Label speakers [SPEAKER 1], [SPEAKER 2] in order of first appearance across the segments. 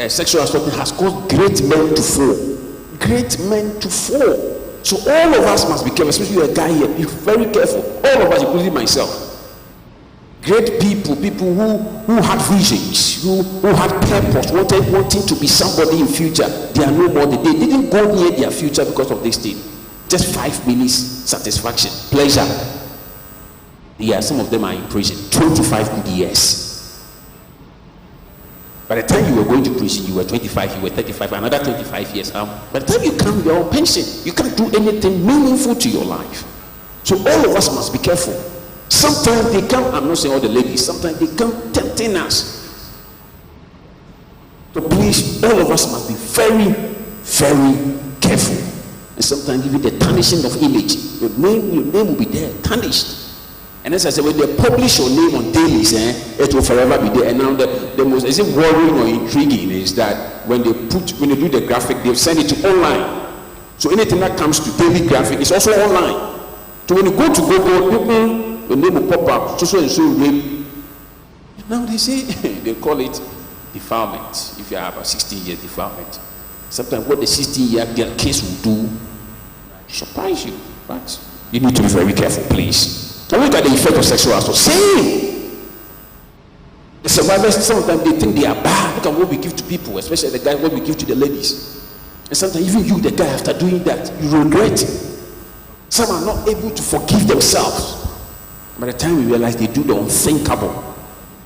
[SPEAKER 1] sexual assault has caused great men to fall. Great men to fall. So all of us must be careful, especially a guy here. Be very careful. All of us, including myself. Great people who had visions, who had purpose, wanting to be somebody in future. They are no more. They didn't go near their future because of this thing. Just 5 minutes satisfaction, pleasure. Yeah, some of them are in prison. 25 good years. By the time you were going to prison, you were 25, you were 35, another 25 years. By the time you come, you're on pension. You can't do anything meaningful to your life. So all of us must be careful. Sometimes they come, I'm not saying all the ladies, sometimes they come tempting us. So please, all of us must be very, very careful. And sometimes even the tarnishing of image, your name will be there, tarnished. And as I said, when they publish your name on dailies, it will forever be there. And now the most worrying or intriguing is that when they do the graphic, they send it to online. So anything that comes to daily graphic is also online. So when you go to Google, your name will pop up, so and so name. Now they say they call it defilement. If you have a 16 year defilement, sometimes what the 16-year girl case will do surprise you. But you need to be very careful, please. Now look at the effect of sexual assault. Same. The survivors, sometimes they think they are bad. Look at what we give to people, especially the guys, what we give to the ladies. And sometimes even you, the guy, after doing that, you regret. Some are not able to forgive themselves. By the time we realize they do the unthinkable.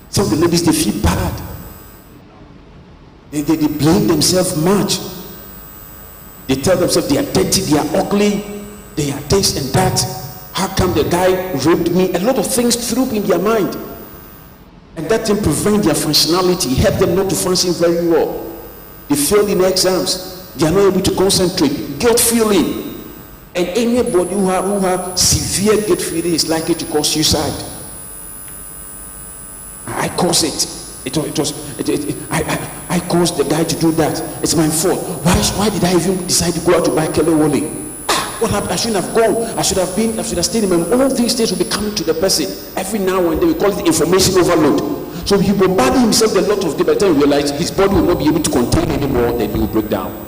[SPEAKER 1] Some of the ladies, they feel bad. They blame themselves much. They tell themselves they are dirty, they are ugly, they are this and that. How come the guy raped me? A lot of things through in their mind. And that didn't prevent their functionality, help them not to function very well. They failed in exams. They are not able to concentrate. Guilt feeling. And anybody who have severe guilt feeling is likely to cause suicide. I caused it. I caused the guy to do that. It's my fault. Why did I even decide to go out to buy Kelly Wally? What happened? I shouldn't have gone. I should have stayed in my home. All these things will be coming to the person. Every now and then we call it information overload. So he bombarded himself with a lot of things. By the time he realized his body will not be able to contain anymore, then he will break down.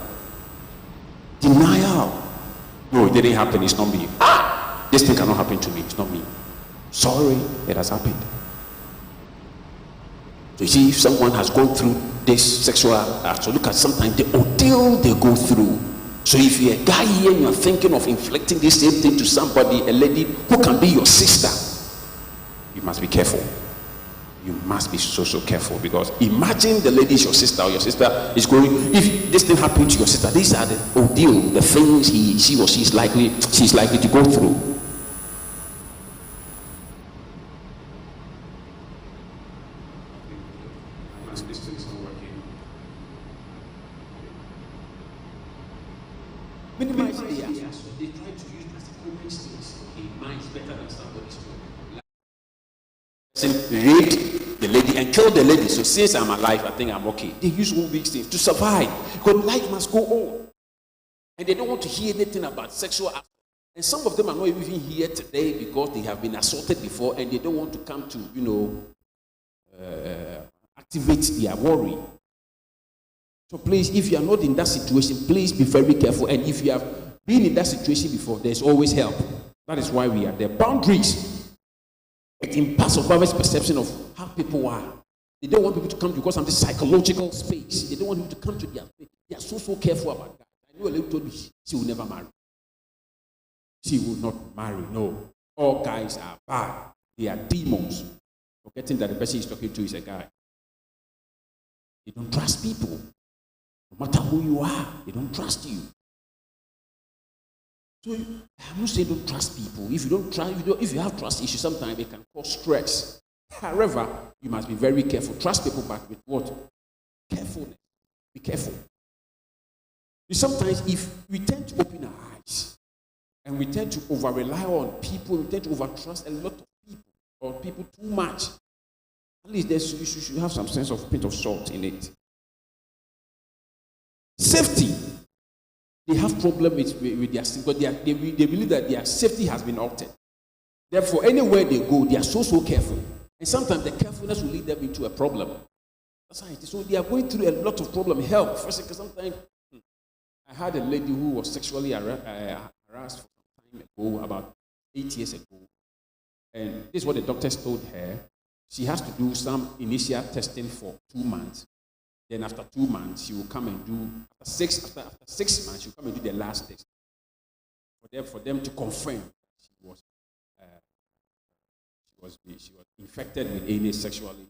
[SPEAKER 1] Denial. No, it didn't happen. It's not me. This thing cannot happen to me. It's not me. Sorry, it has happened. So you see, if someone has gone through this sexual act, so look at sometimes the ordeal they go through. So if you're a guy here and you're thinking of inflicting this same thing to somebody, a lady who can be your sister, you must be careful. You must be so careful, because imagine the lady is your sister, or your sister is going, if this thing happened to your sister, these are the ordeal, the things she or she's likely to go through. Minimize the action. They try to use as a coping skills. Okay, mine is better than somebody's. Rape the lady and kill the lady. So since I'm alive, I think I'm okay. They use all these things to survive, because life must go on, and they don't want to hear anything about sexual assault. And some of them are not even here today because they have been assaulted before, and they don't want to come to activate their worry. So please, if you are not in that situation, please be very careful. And if you have been in that situation before, there's always help. That is why we are there. Boundaries. It imparts survivors' perception of how people are. They don't want people to come to because of this psychological space. They don't want people to come to their space. They are so careful about that. I know a lady told me she will never marry. She will not marry. No. All guys are bad. They are demons. Forgetting that the person he's talking to is a guy. They don't trust people. No matter who you are, they don't trust you. So I'm not saying don't trust people. If you have trust issues, sometimes it can cause stress. However, you must be very careful. Trust people, but with what? Carefulness. Be careful. Sometimes if we tend to open our eyes and we tend to over-rely on people, we tend to over-trust a lot of people, or people too much, at least you should have some sense of pinch of salt in it. Safety. They have problems with their safety, but they believe that their safety has been altered. Therefore, anywhere they go, they are so careful. And sometimes the carefulness will lead them into a problem. That's how it is. So they are going through a lot of problem. Help. First, because sometimes I had a lady who was sexually harassed for some time ago, about 8 years ago. And this is what the doctors told her. She has to do some initial testing for 2 months. Then after 2 months, she will come and do, after 6 months, she will come and do the last test. For them to confirm she was infected with any sexually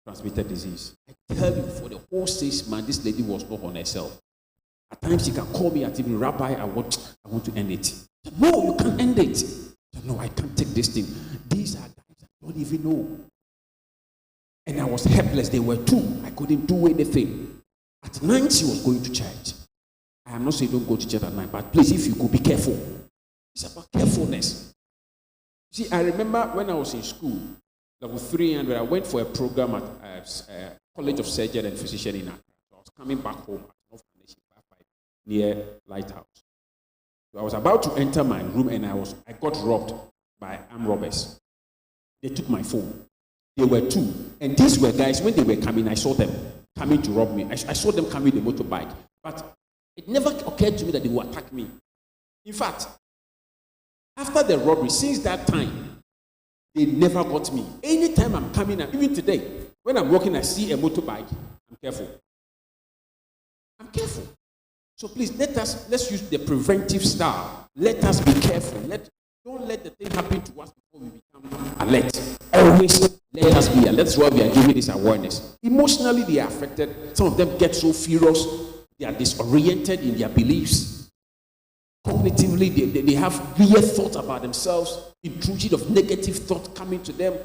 [SPEAKER 1] transmitted disease. I tell you, for the whole 6 months, this lady was not on herself. At times she can call me at even, Rabbi, I want to end it. Said, no, you can't end it. Said, no, I can't take this thing. These are guys I don't even know. And I was helpless. They were two. I couldn't do anything. At night, she was going to church. I am not saying don't go to church at night, but please, if you go, be careful. It's about carefulness. See, I remember when I was in school, level 300, I went for a program at College of Surgeon and Physician in Accra. So I was coming back home at North Foundation near Lighthouse. So I was about to enter my room and I got robbed by armed robbers. They took my phone. They were two. And these were guys, when they were coming, I saw them coming to rob me. I saw them coming with a motorbike. But it never occurred to me that they would attack me. In fact, after the robbery, since that time, they never got me. Anytime I'm coming out, even today, when I'm walking, I see a motorbike, I'm careful. I'm careful. So please, let's use the preventive style. Let us be careful. Don't let the thing happen to us before we become alert. Always let us be alert. That's why we are giving this awareness. Emotionally, they are affected. Some of them get so furious. They are disoriented in their beliefs. Cognitively, they have weird thoughts about themselves, intrusion of negative thought coming to them.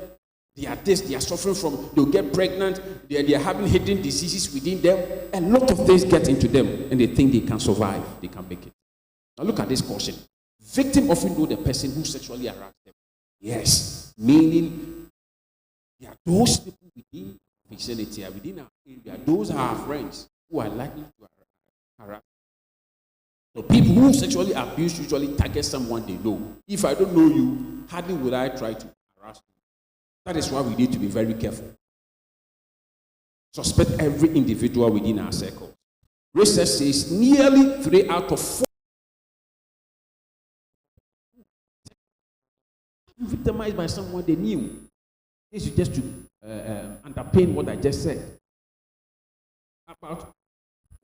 [SPEAKER 1] They are this, they are suffering from, they'll get pregnant, they are having hidden diseases within them. A lot of things get into them, and they think they can survive, they can make it. Now look at this caution. Victim often know the person who sexually harassed them. Yes, meaning there are those people within our vicinity, within our area, those are our friends who are likely to harass. So people who sexually abuse usually target someone they know. If I don't know you, hardly will I try to harass you. That is why we need to be very careful. Suspect every individual within our circle. Research says nearly 3 out of 4 victimized by someone they knew. This is just to underpin what I just said. About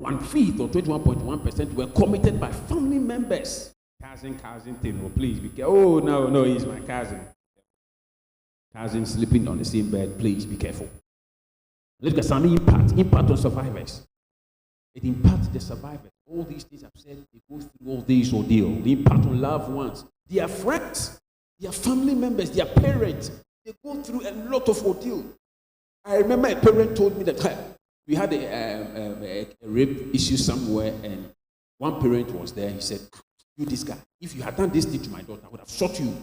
[SPEAKER 1] 1/5 or 21.1% were committed by family members. Cousin thing, oh, please be careful. Oh, no, he's my cousin. Cousin sleeping on the same bed, please be careful. Look at some impact on survivors. It impacts the survivors. All these things I've said, they go through all these ordeal. The impact on loved ones, their friends, their family members, their parents. They go through a lot of ordeal. I remember a parent told me that we had a rape issue somewhere, and one parent was there. He said, "You, this guy, if you had done this thing to my daughter, I would have shot you."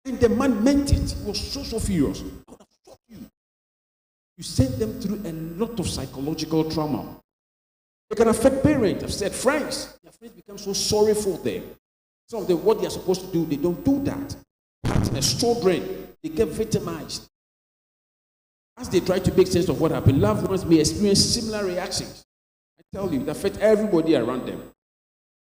[SPEAKER 1] And the man meant it. He was so furious. "I would have shot you." You sent them through a lot of psychological trauma. It can affect parents. I've said friends. Their friends become so sorry for them. Some of them, what they are supposed to do, they don't do that. Partners, children, they get victimized. As they try to make sense of what happened, loved ones may experience similar reactions. I tell you, it affects everybody around them.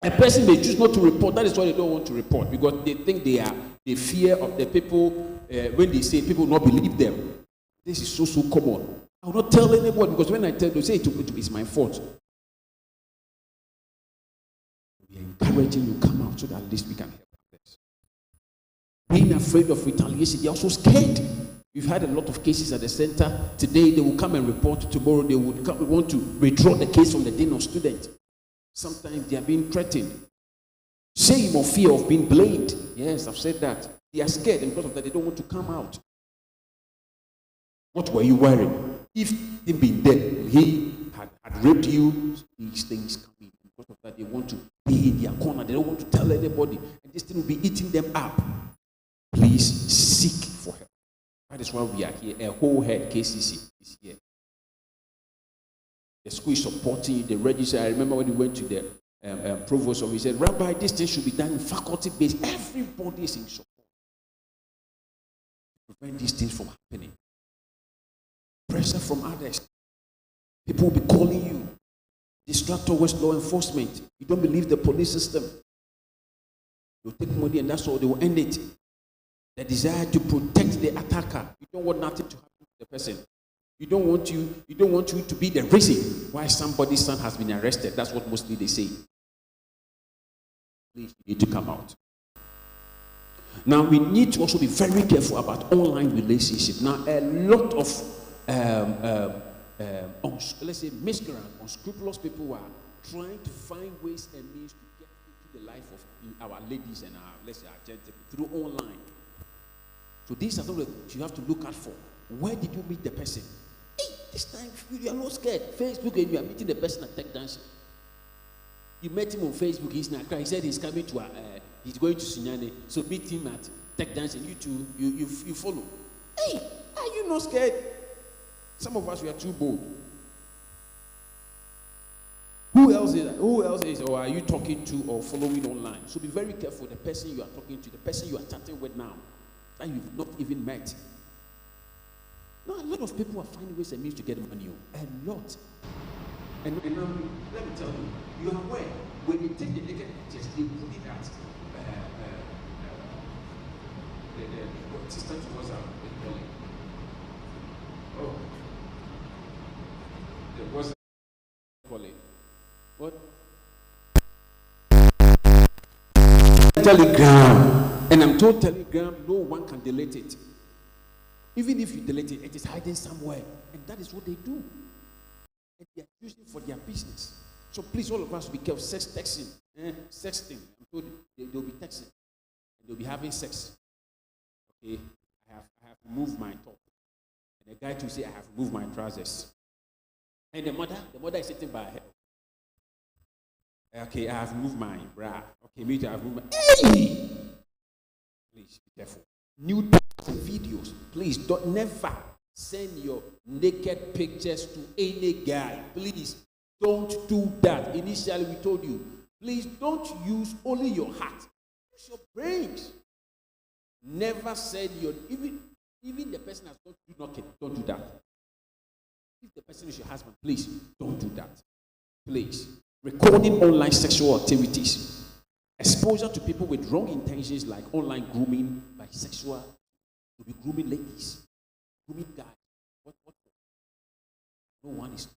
[SPEAKER 1] A person may choose not to report. That is why they don't want to report, because they think they fear of the people. When they say people will not believe them, this is so common. I will not tell anybody, because when I tell them, they say it's my fault. We are encouraging you to come out so that at least we can help others. Being afraid of retaliation, they are also scared. We've had a lot of cases at the center. Today, they will come and report. Tomorrow, they would want to withdraw the case from the dean of students. Sometimes they are being threatened. Shame or fear of being blamed. Yes, I've said that. They are scared, and because of that, they don't want to come out. What were you wearing? If he'd been dead, he had raped you, these things come in. Because of that, they want to be in their corner. They don't want to tell anybody. And this thing will be eating them up. Please seek for help. That is why we are here. A whole head KCC is here. The school is supporting you. The register. I remember when we went to the provost office, he said, "Rabbi, this thing should be done in faculty-based." Everybody is in support to prevent these things from happening. Pressure from others. People will be calling you. Distract towards law enforcement. You don't believe the police system. You'll take money and that's all, they will end it. The desire to protect the attacker. You don't want nothing to happen to the person. You don't want you to be the reason why somebody's son has been arrested. That's what mostly they say. Please, you need to come out. Now, we need to also be very careful about online relationships. Now, a lot of, let's say, miscreant, unscrupulous people are trying to find ways and means to get into the life of our ladies and our, let's say, our gentlemen through online. So these are something that you have to look out for. Where did you meet the person? Hey, this time you are not scared. Facebook, and you are meeting the person at Tech Dancing. You met him on Facebook. He's in Accra. He said he's coming to he's going to Sunyane. So meet him at Tech Dancing. You too, you follow. Hey, are you not scared? Some of us, we are too bold. Who else is, or are you talking to or following online? So be very careful. The person you are talking to, the person you are chatting with now, that you've not even met. Now, a lot of people are finding ways and means to get money. A lot. And let me tell you, you are aware, when you take the naked pictures, they put it at the sister towards our calling. Oh. There was calling. What? Telegram. And I'm told Telegram, no one can delete it. Even if you delete it, it is hiding somewhere. And that is what they do. And they are using it for their business. So please, all of us, be careful. Sexting. Sexting. I'm told they'll be texting. And they'll be having sex. Okay, I have removed my top. And the guy to say, I have removed my trousers. And the mother is sitting by her. Okay, I have removed my bra. Okay, me too, I have removed my... Hey! Please be careful. Nude videos. Please never send your naked pictures to any guy. Please don't do that. Initially, we told you, please don't use only your heart. Use your brains. Never send your even the person has got to do knocking. Don't do that. If the person is your husband, please don't do that. Please. Recording online sexual activities. Exposure to people with wrong intentions like online grooming, bisexual, to be grooming ladies, grooming guys. What? No one is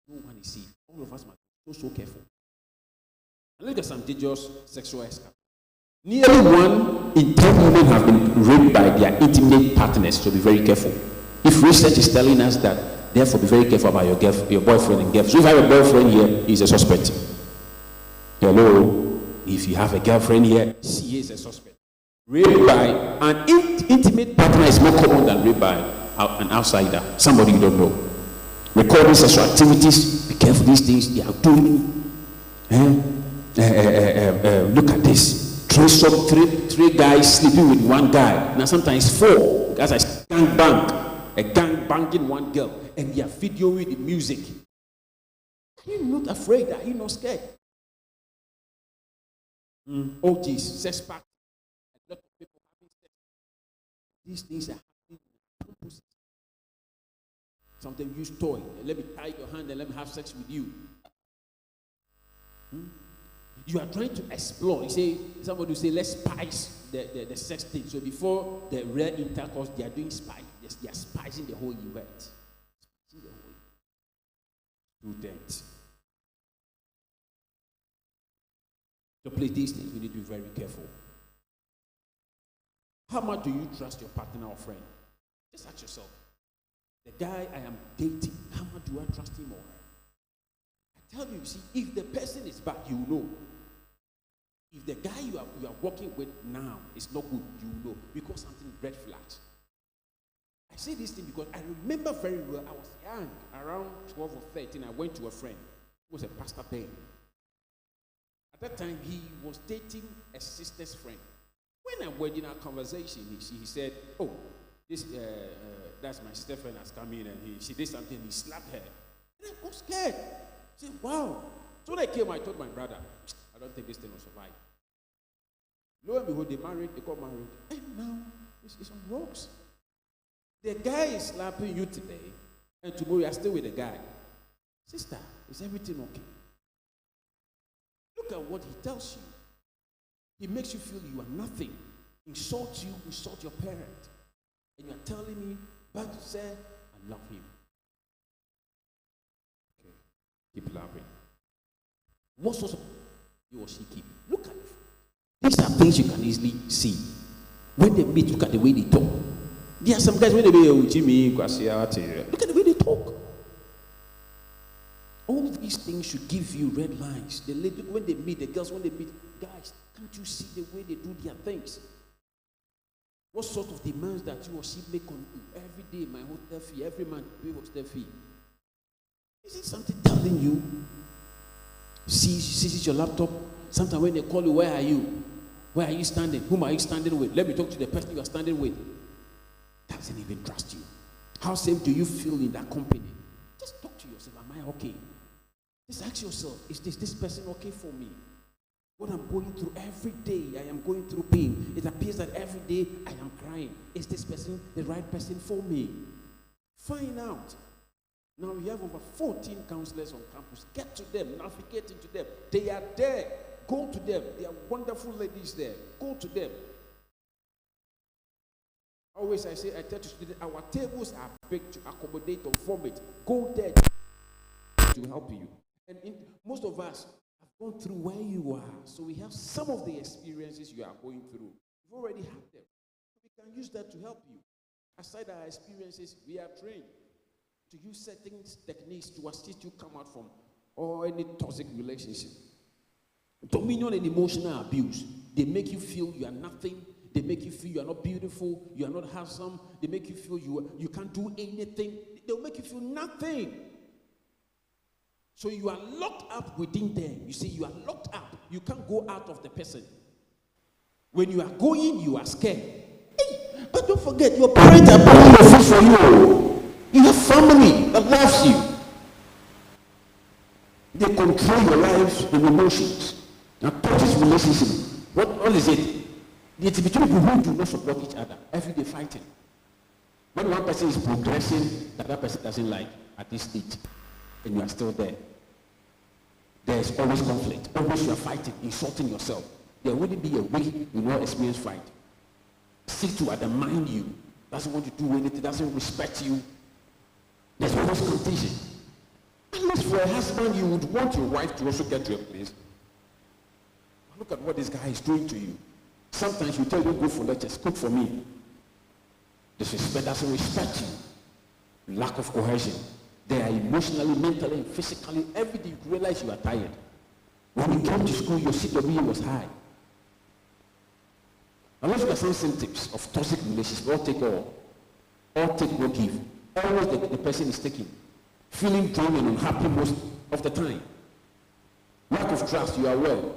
[SPEAKER 1] safe. All of us must be so careful. And look at some dangerous sexual escape. Nearly 1 in 10 women have been raped by their intimate partners, so be very careful. If research is telling us that, therefore be very careful about your boyfriend and girlfriend. So if I have a boyfriend here, he's a suspect. Hello? If you have a girlfriend here, she is a suspect. Rape by an intimate partner is more common than rape by an outsider, somebody you don't know. Recording sexual activities, be careful these things they are doing. Look at this. Three guys sleeping with one guy. Now sometimes 4. Guys are gang banging one girl, and they are videoing the music. Are you not afraid? Are you not scared? Oh, geez, sex pack. A lot of people having sex. These things are happening on purpose. Sometimes use toy. Let me tie your hand and let me have sex with you. You are trying to explore. You say somebody will say, let's spice the sex thing. So before the real intercourse, they are doing spice. They are spicing the whole event. Spicing the whole event. To play these things, we need to be very careful. How much do you trust your partner or friend? Just ask yourself. The guy I am dating, how much do I trust him or her? I tell you, see, if the person is bad, you know. If the guy you are working with now is not good, you know, because something red flags. I say this thing because I remember very well. I was young, around 12 or 13. I went to a friend who was a pastor then. At that time, he was dating a sister's friend. When I went in our conversation, he said, "Oh, that's my sister friend has come in, and she did something. He slapped her." And I got scared. I said, "Wow!" So when I came, I told my brother, "I don't think this thing will survive." Lo and behold, they got married, and now it's on rocks. The guy is slapping you today, and tomorrow you are still with the guy. Sister, is everything okay? Look at what he tells you. He makes you feel you are nothing. Insult you, insult your parent. And you are telling me, but to say, I love him. Okay, keep loving. What sort of you or she keep? Look at it. These are things you can easily see. When they meet, look at the way they talk. There are some guys when they be with Jimmy, look at the way they talk. All these things should give you red lines. The lady, when they meet, the girls when they meet, guys, can't you see the way they do their things? What sort of demands that you or she make on you? Every day, my hotel fee, every month, pay hotel fee. Is it something telling you? See your laptop. Sometimes when they call you, where are you? Where are you standing? Whom are you standing with? Let me talk to the person you are standing with. Doesn't even trust you. How safe do you feel in that company? Just talk to yourself. Am I okay? Just ask yourself, is this person okay for me? What I'm going through every day, I am going through pain. It appears that every day I am crying. Is this person the right person for me? Find out. Now we have over 14 counselors on campus. Get to them, navigate into them. They are there. Go to them. They are wonderful ladies there. Go to them. Always I tell to students, our tables are big to accommodate or vomit. Go there to help you. And most of us have gone through where you are. So we have some of the experiences you are going through. We've already had them. We can use that to help you. Aside our experiences, we are trained to use certain techniques to assist you come out from or any toxic relationship. Dominion and emotional abuse. They make you feel you are nothing. They make you feel you are not beautiful. You are not handsome. They make you feel you can't do anything. They'll make you feel nothing. So you are locked up within them. You see, you are locked up. You can't go out of the person. When you are going, you are scared. Hey, but don't forget, your parents are paying your food for you. You have family that loves you. They control your lives and emotions. Now, toxic relationship, what is it? It's between people who do not support each other. Every day fighting. When one person is progressing, the other person doesn't like at this stage, and you are still there. There is always conflict. Always you are fighting, insulting yourself. There wouldn't be a way you not experience fight. Seek to undermine you. Doesn't want to do anything. Doesn't respect you. There's always contention. Unless for a husband, you would want your wife to also get to a place. Look at what this guy is doing to you. Sometimes you tell you go for lectures, cook for me. Disrespect doesn't respect you. Lack of cohesion. They are emotionally, mentally, and physically. Every day you realize you are tired. When you came to school, your CWE was high. Now let's look at some symptoms of toxic relationships. All take all. All take, no give. Always the person is taking. Feeling drained and unhappy most of the time. Lack of trust, you are well.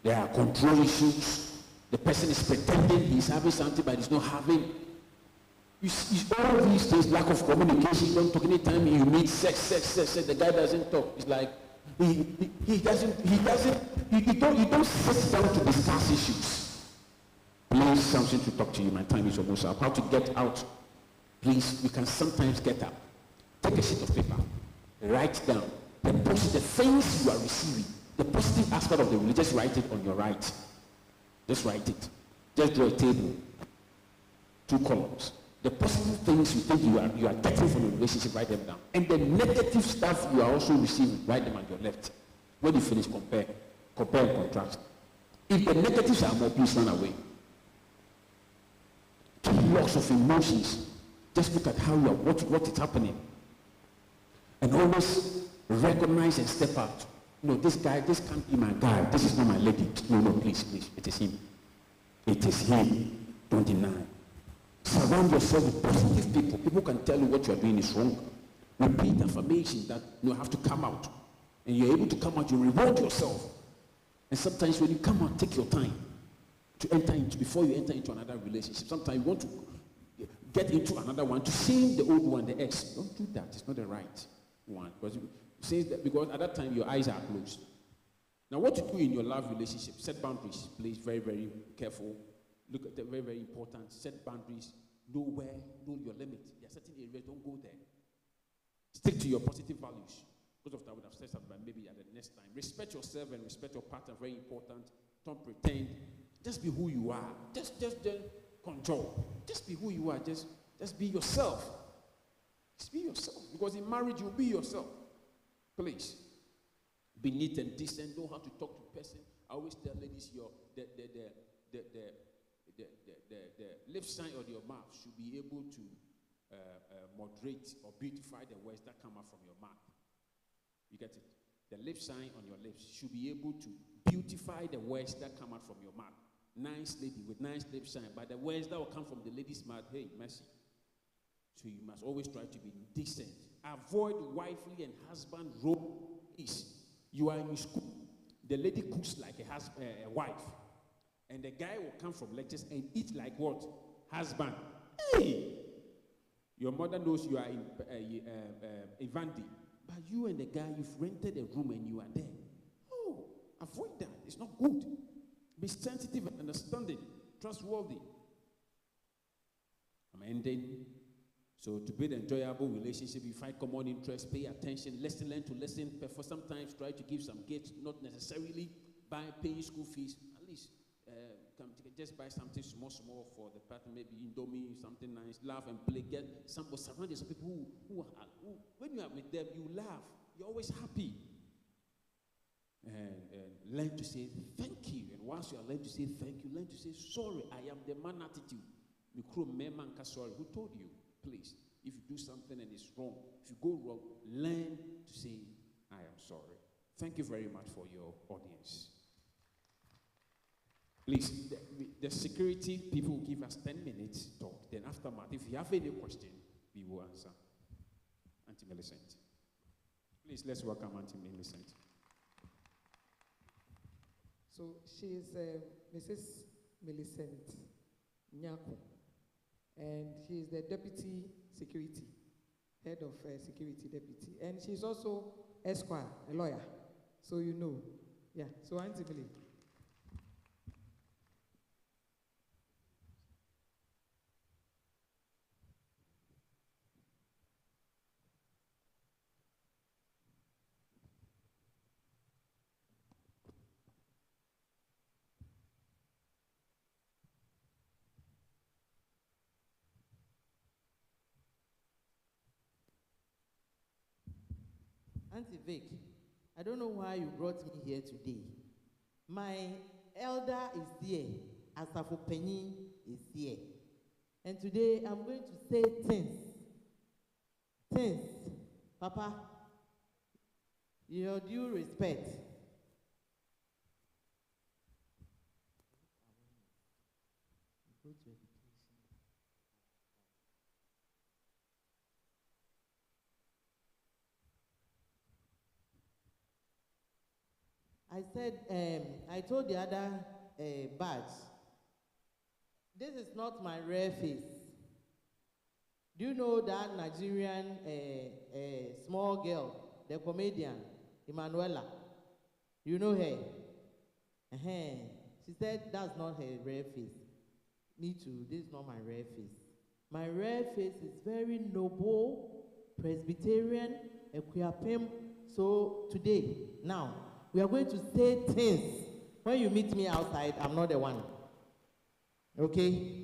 [SPEAKER 1] There are control issues. The person is pretending he's having something but he's not having. You see, all these things, lack of communication, you don't talk anytime you meet sex, the guy doesn't talk. It's like you don't sit down to discuss issues. Please, something to talk to you. My time is almost up. How to get out? Please, you can sometimes get up. Take a sheet of paper, write down the things you are receiving, the positive aspect of the relationship. Just write it on your right. Just write it. Just draw a table, 2 columns. The positive things you think you are getting from the relationship, write them down. And the negative stuff you are also receiving, write them on your left. When you finish, compare and contrast. If the negatives are more, please run away. Keep lots of emotions. Just look at how you are, what is happening. And always recognize and step out. No, this guy, this can't be my guy. This is not my lady. No, please. It is him. It is him. Don't deny. Surround yourself with positive people. People can tell you what you are doing is wrong. Repeat affirmation that you have to come out. And you're able to come out, you reward yourself. And sometimes when you come out, take your time to enter into, before you enter into another relationship. Sometimes you want to get into another one to save the old one, the ex. Don't do that. It's not the right one. Because at that time your eyes are closed. Now what to do in your love relationship? Set boundaries. Please, very, very careful. Look at the very, very important. Set boundaries. Know your limit. There are certain areas, don't go there. Stick to your positive values. Because of that, I would have said something, but maybe at the next time. Respect yourself and respect your partner, very important. Don't pretend. Just be who you are. Just control. Just be who you are. Just be yourself. Just be yourself. Because in marriage, you'll be yourself. Please. Be neat and decent. Know how to talk to a person. I always tell ladies, the left side of your mouth should be able to moderate or beautify the words that come out from your mouth. You get it? The left side on your lips should be able to beautify the words that come out from your mouth. Nice lady with nice lip shine, but the words that will come from the lady's mouth, hey, mercy. So you must always try to be decent. Avoid wifely and husband role. You are in school, the lady cooks like a wife, and the guy will come from lectures and eat like what? Husband. Hey! Your mother knows you are in Evandi, but you and the guy, you've rented a room and you are there. Oh, avoid that. It's not good. Be sensitive and understanding, trustworthy. I'm ending. So to build an enjoyable relationship, you find common interests, pay attention, learn to listen. But for sometimes try to give some gifts, not necessarily by paying school fees. At least just buy something small for the partner, maybe Indomie, something nice. Laugh and play. Get some surround yourself people who when you are with them, you laugh. You're always happy. And learn to say thank you. And once you are learned to say thank you, learn to say sorry. I am the man attitude. Sorry. Who told you? Please, if you do something and it's wrong, if you go wrong, learn to say, I am sorry. Thank you very much for your audience. Please, the security people will give us 10 minutes talk. Then aftermath, if you have any question, we will answer. Auntie Millicent. Please, let's welcome Auntie Millicent.
[SPEAKER 2] So she is Mrs. Millicent Nyako. And she is the deputy security, head of security deputy. And she's also Esquire, a lawyer. So you know. Yeah, so Auntie Millie.
[SPEAKER 3] Auntie Vic, I don't know why you brought me here today. My elder is here, Asafo Penny is here. And today I'm going to say things. Papa, your due respect. I said, I told the other badge, this is not my rare face. Do you know that Nigerian small girl, the comedian, Emanuela? You know her? She said that's not her rare face. Me too, this is not my rare face. My rare face is very noble, Presbyterian, Equiapim. So today, now, we are going to say things. When you meet me outside, I'm not the one. Okay?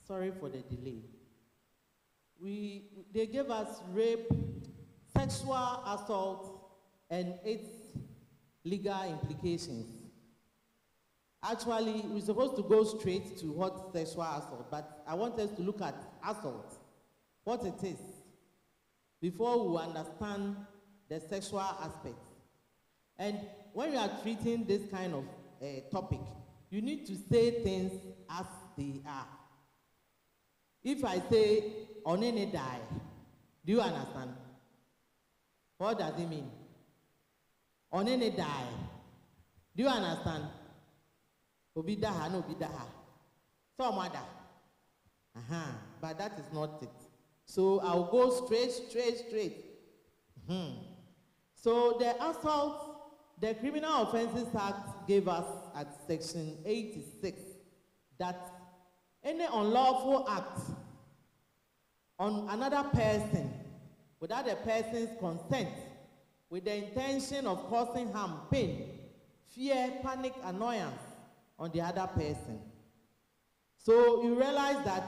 [SPEAKER 3] Sorry for the delay. They gave us rape, sexual assault, and its legal implications. Actually, we're supposed to go straight to what sexual assault, but I want us to look at assault, what it is, before we understand the sexual aspect. And when you are treating this kind of topic, you need to say things as they are. If I say, onene die, do you understand? What does it mean? Onene die. Do you understand? Obidaha, no bidaha. So mother. But that is not it. So I'll go straight. So the assault, the Criminal Offences Act gave us at section 86 that any unlawful act on another person without the person's consent, with the intention of causing harm, pain, fear, panic, annoyance on the other person. So you realize that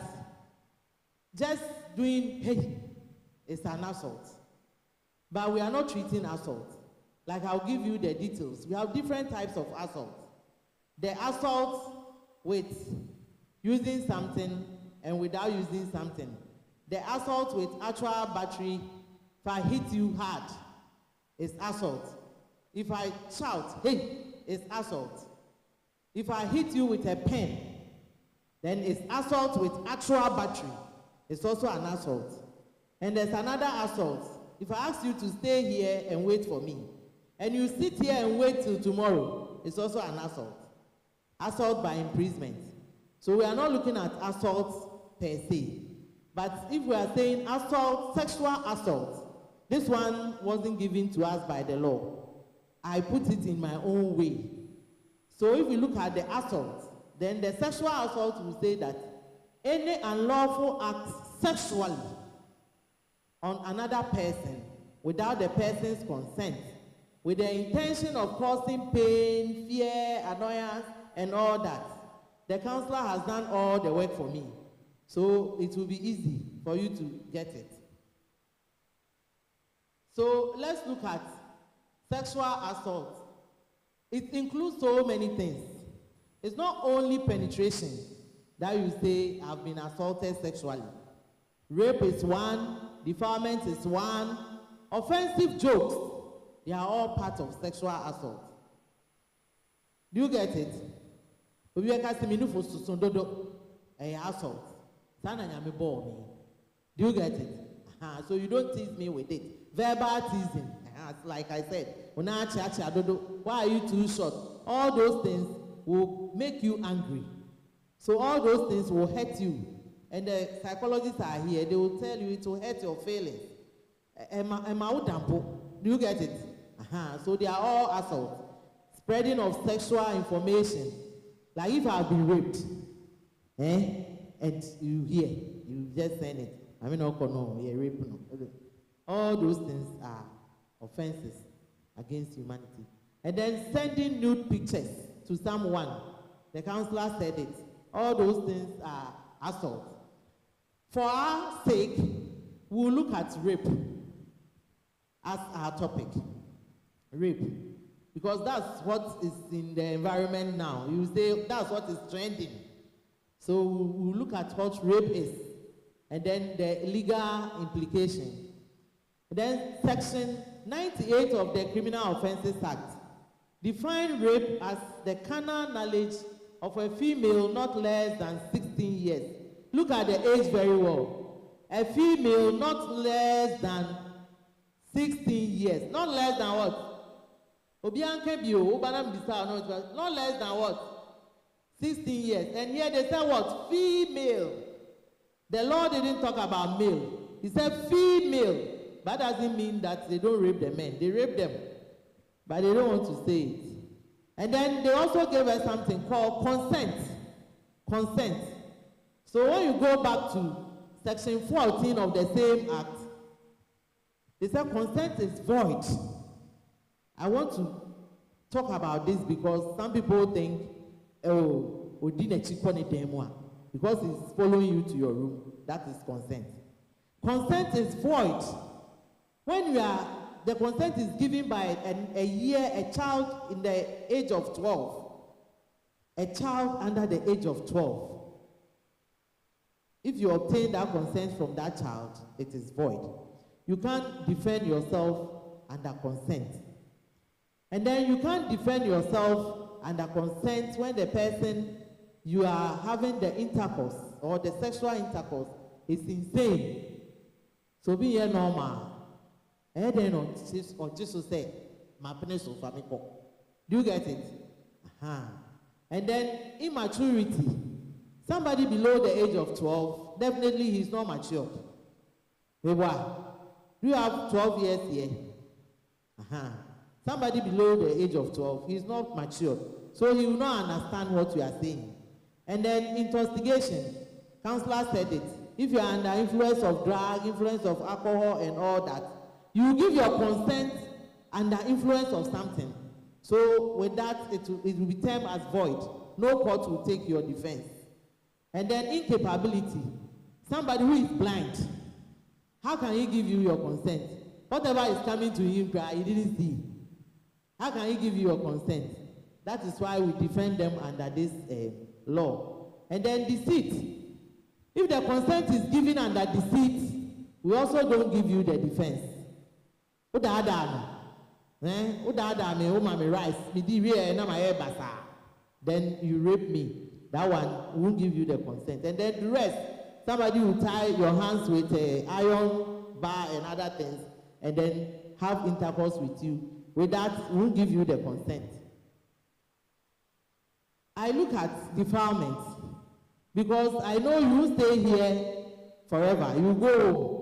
[SPEAKER 3] just doing hey is an assault. But we are not treating assault. Like I'll give you the details. We have different types of assault. The assault with using something and without using something. The assault with actual battery, if I hit you hard, it's assault. If I shout, hey, it's assault. If I hit you with a pen, then it's assault with actual battery. It's also an assault. And there's another assault. If I ask you to stay here and wait for me, and you sit here and wait till tomorrow, it's also an assault. Assault by imprisonment. So we are not looking at assault per se. But if we are saying assault, sexual assault, this one wasn't given to us by the law. I put it in my own way. So if we look at the assault, then the sexual assault will say that any unlawful act sexually on another person without the person's consent, with the intention of causing pain, fear, annoyance, and all that. The counselor has done all the work for me. So it will be easy for you to get it. So let's look at sexual assault. It includes so many things. It's not only penetration that you say I've been assaulted sexually. Rape is one, defilement is one, offensive jokes, they are all part of sexual assault. Do you get it? Assault. Do you get it? So you don't tease me with it. Verbal teasing, like I said, why are you too short? All those things will make you angry. So all those things will hurt you. And the psychologists are here, they will tell you it will hurt your feelings. Do you get it? So they are all assault. Spreading of sexual information. Like if I've been raped, and you hear, you just send it. I mean, no, yeah, rape, no. All those things are offenses against humanity. And then sending nude pictures to someone. The counselor said it. All those things are assault. For our sake, we'll look at rape as our topic. Rape. Because that's what is in the environment now. You say that's what is trending. So we'll look at what rape is. And then the legal implication. And then section 98 of the Criminal Offences Act define rape as the carnal knowledge of a female not less than 16 years. Look at the age very well. A female not less than 16 years. Not less than what? Not less than what? 16 years. And here they say what? Female. The law didn't talk about male. He said female. That doesn't mean that they don't rape the men. They rape them. But they don't want to say it. And then they also gave us something called consent. Consent. So when you go back to section 14 of the same act, they said consent is void. I want to talk about this because some people think, oh, because he's following you to your room. That is consent. Consent is void. When the consent is given by a child in the age of 12, a child under the age of 12. If you obtain that consent from that child, it is void. You can't defend yourself under consent. And then you can't defend yourself under consent when the person you are having the intercourse or the sexual intercourse is insane. So be here normal. And then or just say, my penis of amico. Do you get it? And then immaturity. Somebody below the age of 12, definitely he's not matured. Do you have 12 years here? Somebody below the age of 12, he's not matured. So he will not understand what you are saying. And then investigation. Counselor said it. If you are under influence of drug, influence of alcohol and all that, you give your consent under influence of something. So with that, it will be termed as void. No court will take your defense. And then incapability. Somebody who is blind, how can he give you your consent? Whatever is coming to him, he didn't see. How can he give you your consent? That is why we defend them under this law. And then deceit. If the consent is given under deceit, we also don't give you the defense. Then you rape me. That one won't give you the consent. And then the rest, somebody will tie your hands with an iron bar and other things, and then have intercourse with you. With that, won't give you the consent. I look at defilement because I know you stay here forever. You go home.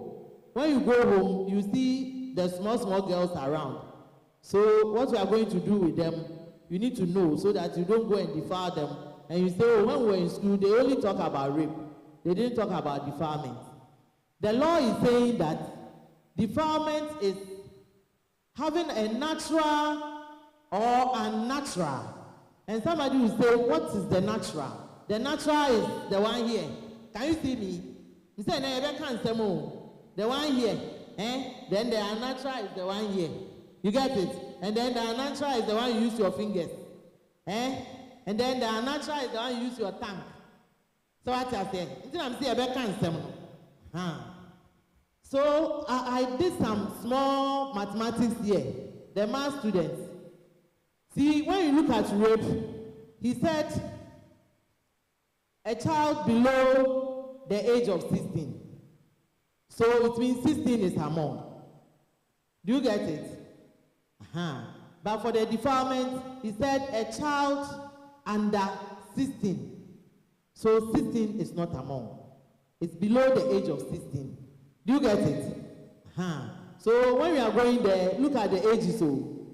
[SPEAKER 3] When you go home, you see the small girls around. So what you are going to do with them, you need to know so that you don't go and defile them. And you say, oh, when we were in school, they only talk about rape. They didn't talk about defilement. The law is saying that defilement is having a natural or unnatural. And somebody will say, what is the natural? The natural is the one here. Can you see me? You say, no, the one here. Then the unnatural is the one here. You get it? And then the unnatural is the one you use your fingers. And then the unnatural is the one you use your tongue. So what I say? So I did some small mathematics here. The math students. See, when you look at rape, he said a child below the age of 16. So it means 16 is among. Do you get it? But for the defilement, he said a child under 16. So 16 is not among. It's below the age of 16. Do you get it? So when we are going there, look at the ages. So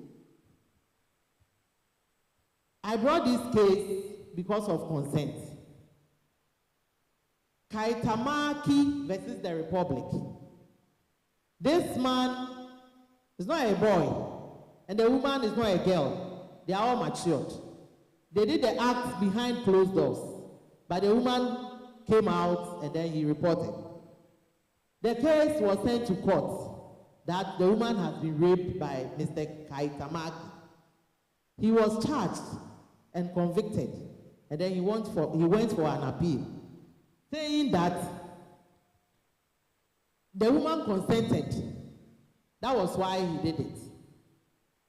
[SPEAKER 3] I brought this case because of consent. Kaitamaki versus the Republic. This man is not a boy, and the woman is not a girl. They are all matured. They did the act behind closed doors, but the woman came out and then he reported. The case was sent to court that the woman has been raped by Mr. Kaitamaki. He was charged and convicted, and then he went for an appeal, saying that the woman consented. That was why he did it.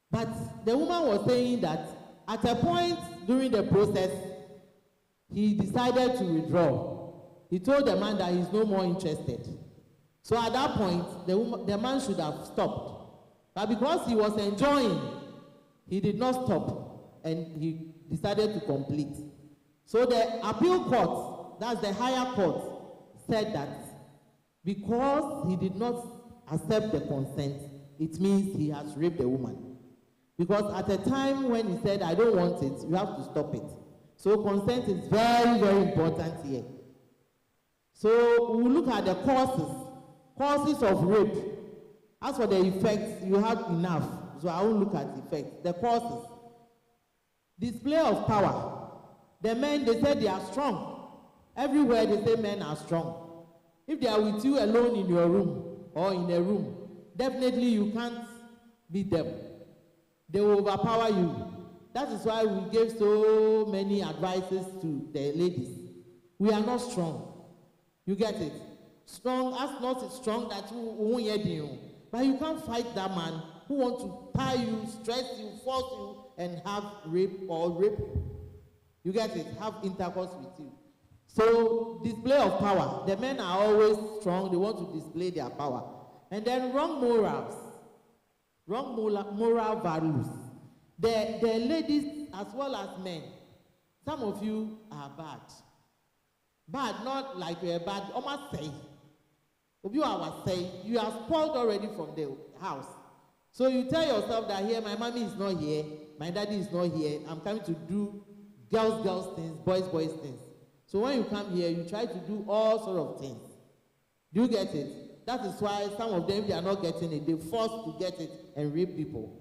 [SPEAKER 3] But the woman was saying that at a point during the process, he decided to withdraw. He told the man that he's no more interested. So at that point, the man should have stopped. But because he was enjoying, he did not stop, and he decided to complete. So the appeal court, that's the higher court, said that because he did not accept the consent, it means he has raped the woman. Because at the time when he said, I don't want it, you have to stop it. So consent is very, very important here. So we look at the causes of rape. As for the effects, you have enough. So I won't look at effects. The causes. Display of power. The men, they said they are strong. Everywhere they say men are strong. If they are with you alone in your room or in a room, definitely you can't beat them. They will overpower you. That is why we gave so many advices to the ladies. We are not strong. You get it? Strong, as not strong that you won't hear you. But you can't fight that man who wants to tie you, stress you, force you, and have rape or rape. You get it? Have intercourse with you. So, display of power. The men are always strong. They want to display their power. And then wrong morals. Wrong moral values. The ladies as well as men. Some of you are bad. Bad, not like you're bad. Almost say. If you are say, you are spoiled already from the house. So you tell yourself that here, my mommy is not here, my daddy is not here. I'm coming to do girls things, boys things. So when you come here, you try to do all sort of things. Do you get it? That is why some of them, they are not getting it. They're forced to get it and rape people.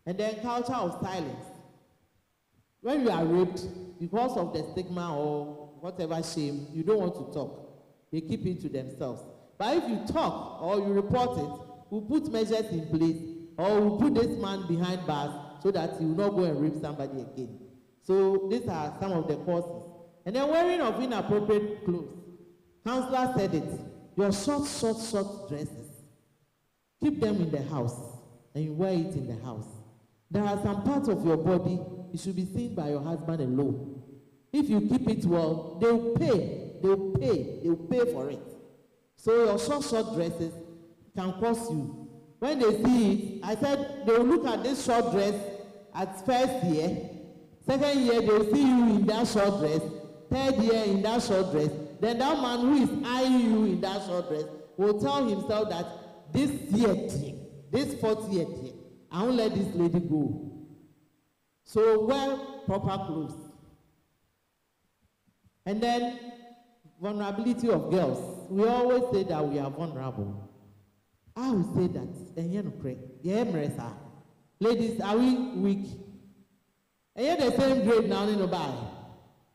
[SPEAKER 3] And then culture of silence. When you are raped, because of the stigma or whatever shame, you don't want to talk. They keep it to themselves. But if you talk or you report it, we'll put measures in place or we'll put this man behind bars so that he will not go and rape somebody again. So these are some of the causes. And then wearing of inappropriate clothes. Counselor said it. Your short dresses. Keep them in the house and you wear it in the house. There are some parts of your body it should be seen by your husband alone. If you keep it well, they'll pay for it. So your short dresses can cost you. When they see it, I said they will look at this short dress at first year, second year they will see you in that short dress, third year in that short dress. Then that man who is eyeing you in that short dress will tell himself that this fourth year, I won't let this lady go. So wear proper clothes. And then vulnerability of girls. We always say that we are vulnerable. I will say that. Ladies, are we weak? And you're the same grade now,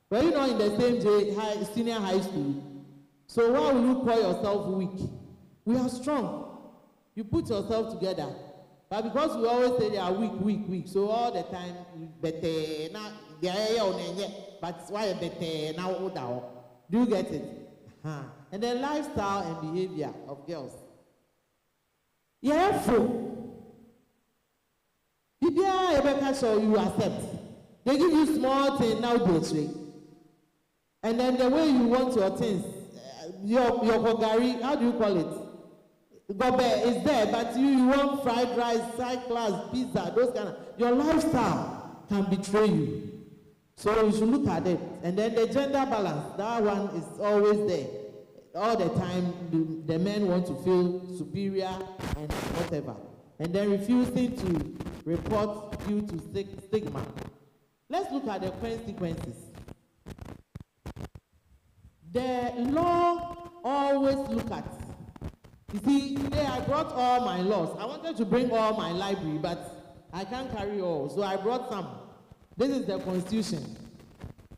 [SPEAKER 3] but you're not in the same grade, senior high school. So why will you call yourself weak? We are strong. You put yourself together. But because we always say they are weak, so all the time, better now, but why better now? Do you get it? And then lifestyle and behavior of girls. Yeah, so you accept. They give you small things nowadays. And then the way you want your things, your kogari, how do you call it? Gobe is there, but you want fried rice, side class, pizza, those kind of. Your lifestyle can betray you. So you should look at it. And then the gender balance, that one is always there. All the time, the men want to feel superior and whatever. And then refusing to report due to stigma. Let's look at the consequences. The law always look at. You see, today I brought all my laws. I wanted to bring all my library, but I can't carry all. So I brought some. This is the Constitution.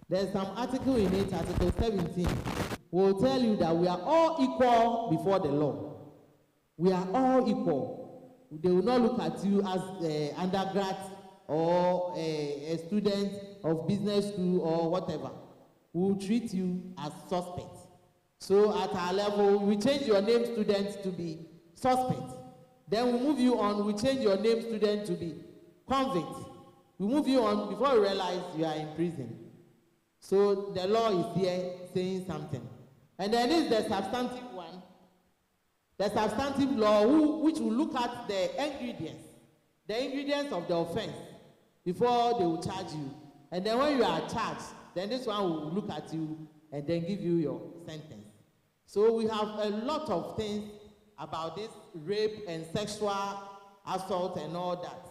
[SPEAKER 3] There's some article in it, Article 17, will tell you that we are all equal before the law. We are all equal. They will not look at you as an undergrad or a student of business school or whatever. We will treat you as suspect. So at our level, we change your name student to be suspect. Then we move you on, we change your name student to be convict. We move you on before you realize you are in prison. So the law is here saying something. And then this is the substantive one. The substantive law which will look at the ingredients of the offense before they will charge you. And then when you are charged, then this one will look at you and then give you your sentence. So we have a lot of things about this rape and sexual assault and all that.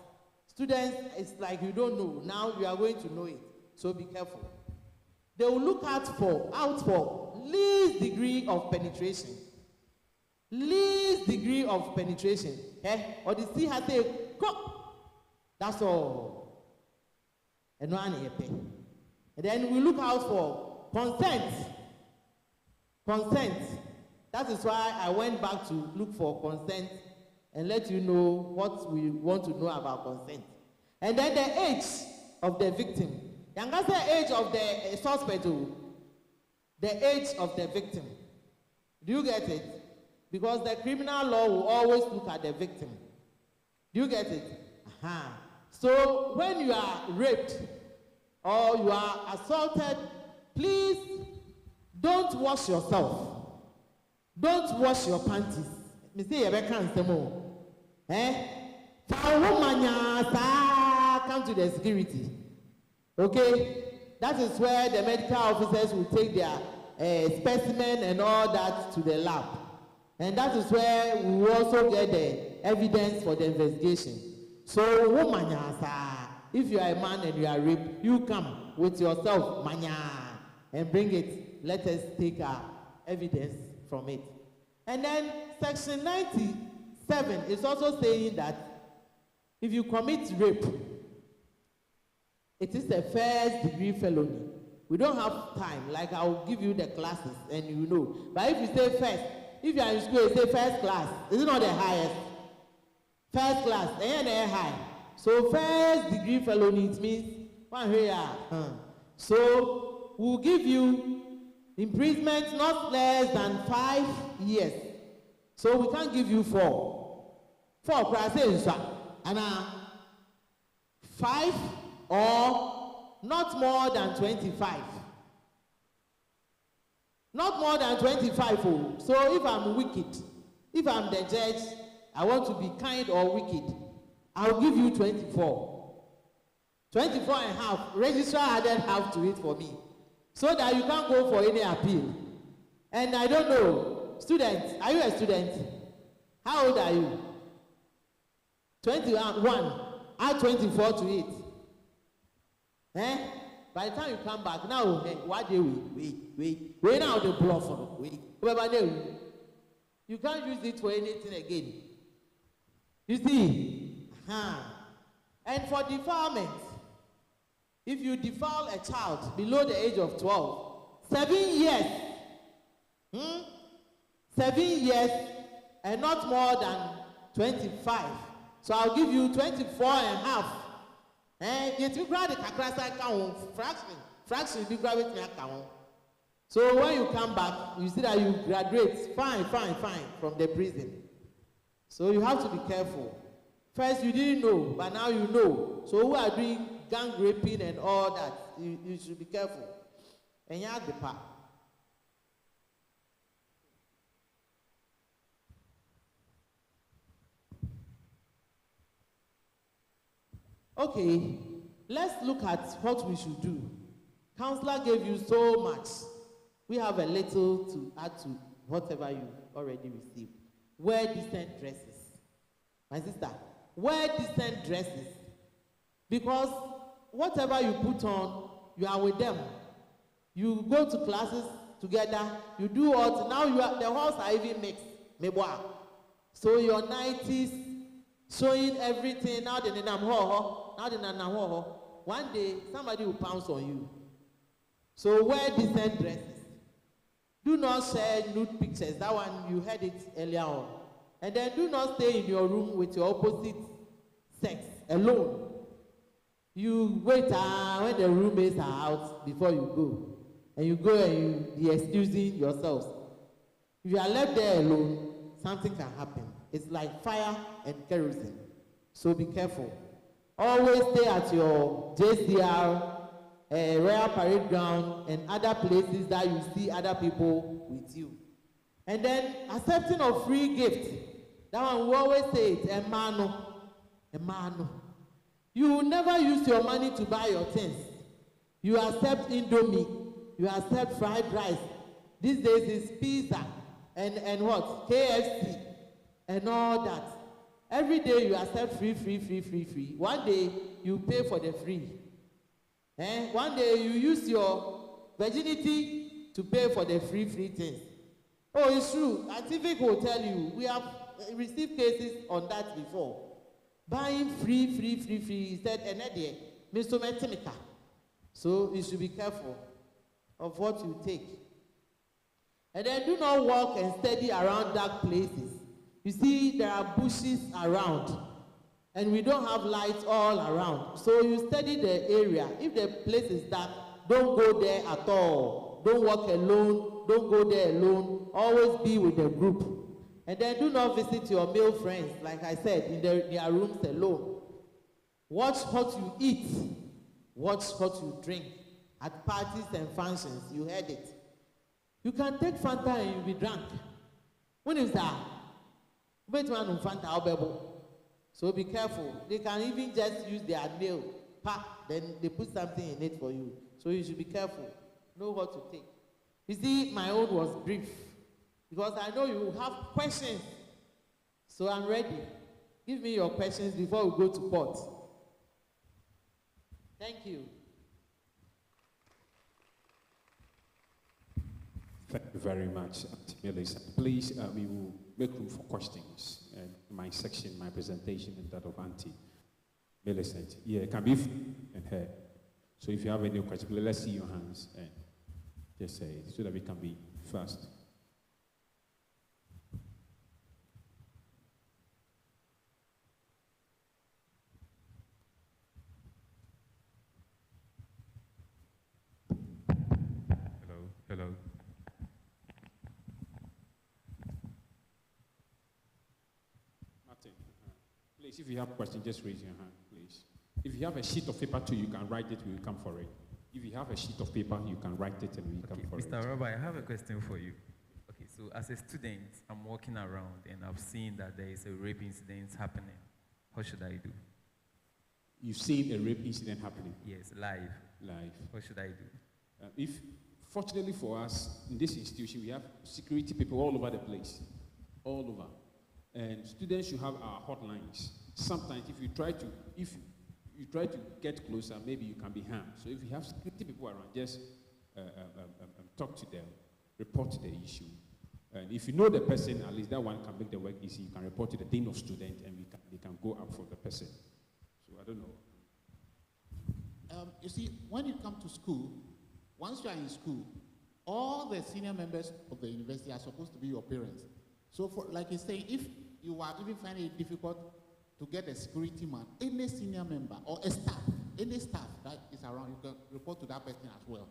[SPEAKER 3] Students, it's like you don't know. Now you are going to know it. So be careful. They will look out for least degree of penetration. Least degree of penetration. Or the sea has a cup. That's all. And then we look out for consent. Consent. That is why I went back to look for consent and let you know what we want to know about consent. And then the age of the victim. Younger age of the suspect, the age of the victim. Do you get it? Because the criminal law will always look at the victim. Do you get it? So when you are raped or you are assaulted, please don't wash yourself. Don't wash your panties. Me say you can't say more. Come to the security. Okay? That is where the medical officers will take their specimen and all that to the lab. And that is where we will also get the evidence for the investigation. So, if you are a man and you are raped, you come with yourself, and bring it. Let us take our evidence from it. And then Section 97 is also saying that if you commit rape, it is a first-degree felony. We don't have time, like I will give you the classes and you know. But if you say first, if you are in school, you say first class. Is it not the highest? First class, and then high. So first-degree felony, it means one here. So we'll give you imprisonment not less than 5 years. So we can't give you 4. 4 classes, and 5 or not more than 25. Not more than 25. So if I'm wicked, if I'm the judge, I want to be kind or wicked, I'll give you 24. 24 and a half. Registrar added half to it for me, so that you can't go for any appeal. And I don't know, students, are you a student? How old are you? 21. Add 24 to it. By the time you come back, now, what do wait now the bluff for wait. You can't use it for anything again. You see? And for defilement, if you defile a child below the age of 12, 7 years. 7 years and not more than 25. So I'll give you 24 and a half. Fraction be graduate me account. So when you come back, you see that you graduate fine from the prison. So you have to be careful. First you didn't know, but now you know. So who are doing gang raping and all that, you should be careful. And you have the part. Okay, let's look at what we should do. Counselor gave you so much. We have a little to add to whatever you already received. Wear decent dresses. My sister, wear decent dresses. Because whatever you put on, you are with them. You go to classes together, you do what? Now you are, the halls are even mixed. So your 90s, showing everything. Now the one day somebody will pounce on you. So wear decent dresses. Do not share nude pictures. That one you heard it earlier on. And then do not stay in your room with your opposite sex alone. You wait when the roommates are out before you go. And you go and you be excusing yourselves. If you are left there alone, something can happen. It's like fire and kerosene. So be careful. Always stay at your JCR, Royal Parade Ground, and other places that you see other people with you. And then accepting of free gift. That one we always say it, emano. You will never use your money to buy your things. You accept Indomie, you accept fried rice. These days it's pizza and what? KFC and all that. Every day you accept free. One day you pay for the free. One day you use your virginity to pay for the free things. Oh, it's true. Scientific will tell you. We have received cases on that before. Buying free. He said, so you should be careful of what you take. And then do not walk and study around dark places. You see, there are bushes around, and we don't have lights all around. So you study the area. If the place is dark, don't go there at all. Don't walk alone. Don't go there alone. Always be with the group. And then do not visit your male friends, like I said, in their rooms alone. Watch what you eat. Watch what you drink. At parties and functions, you heard it. You can take Fanta and you'll be drunk. When is that? So be careful. They can even just use their nail, then they put something in it for you. So you should be careful. Know what to take. You see, my own was brief, because I know you have questions. So I'm ready. Give me your questions before we go to port. Thank you.
[SPEAKER 1] Thank you very much, Auntie Millicent. Please, we will make room for questions. My section, my presentation, and that of Auntie Millicent. Yeah, it can be and her. So if you have any questions, let's see your hands and just say it so that we can be fast.
[SPEAKER 4] Hello.
[SPEAKER 1] Martin, please, if you have a question, just raise your hand, please. If you have a sheet of paper too, you can write it, we will come for it. If you have a sheet of paper, you can write it and we will come for it.
[SPEAKER 4] Mr. Robert, I have a question for you. Okay, so as a student, I'm walking around and I've seen that there is a rape incident happening. What should I do?
[SPEAKER 1] You've seen a rape incident happening?
[SPEAKER 4] Yes, live. What should I do?
[SPEAKER 1] Fortunately for us, in this institution, we have security people all over the place, all over. And students should have our hotlines. Sometimes if you try to get closer, maybe you can be harmed. So if you have security people around, just talk to them, report the issue. And if you know the person, at least that one can make the work easy. You can report to the dean of students, and they can go up for the person. So I don't know.
[SPEAKER 5] You see, when you come to school, once you are in school, all the senior members of the university are supposed to be your parents. So like you're saying, if you are even finding it difficult to get a security man, any senior member or a staff, any staff that is around, you can report to that person as well.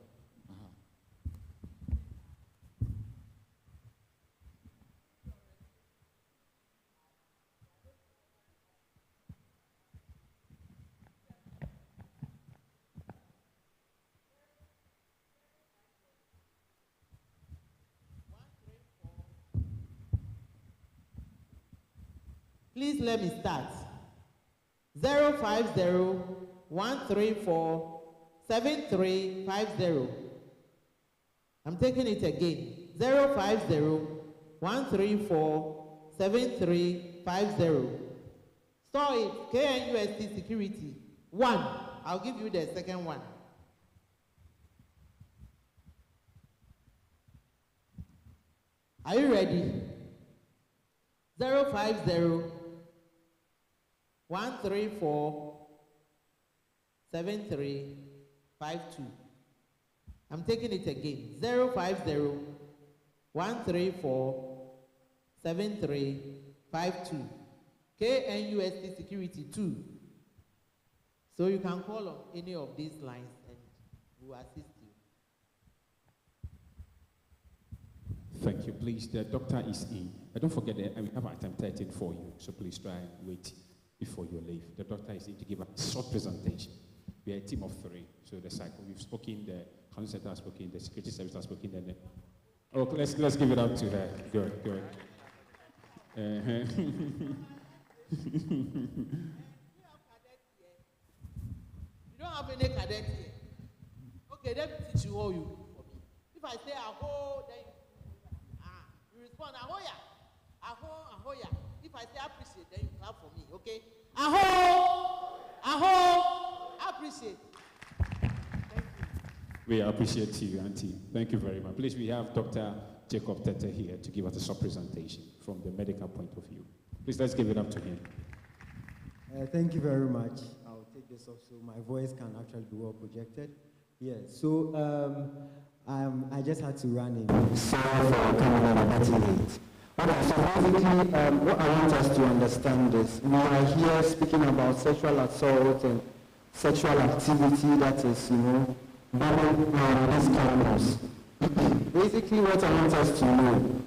[SPEAKER 3] Please let me start. 050-134-7350. I'm taking it again. 050-134-7350. Store it, KNUST Security. 1. I'll give you the second one. Are you ready? 050-134-7352. I'm taking it again. 050-134-7352. KNUST Security 2. So you can call on any of these lines and we'll assist you.
[SPEAKER 1] Thank you. Please, the doctor is in. Don't forget that we have item 13 for you, so please try and wait before you leave. The doctor is in to give a short presentation. We are a team of 3, so the cycle we've spoken, the counseling center has spoken, the security service has spoken, then let's give it up to her. Good.
[SPEAKER 3] You don't have any cadet here. Okay, let me teach you how you do for me. If I say aho, then you respond ahoya. Ahoya. If I say appreciate, then you clap for me, okay? Aho, appreciate. Thank you.
[SPEAKER 1] We appreciate you, Auntie. Thank you very much. Please, we have Dr. Jacob Tete here to give us a short presentation from the medical point of view. Please, let's give it up to him.
[SPEAKER 6] Thank you very much. I'll take this off so my voice can actually be well projected. Yeah, so I just had to run in. Sorry for coming in a bit late. Okay, so basically, what I want us to understand is we are here speaking about sexual assault and sexual activity that is, bombing on this campus. Basically, what I want us to know,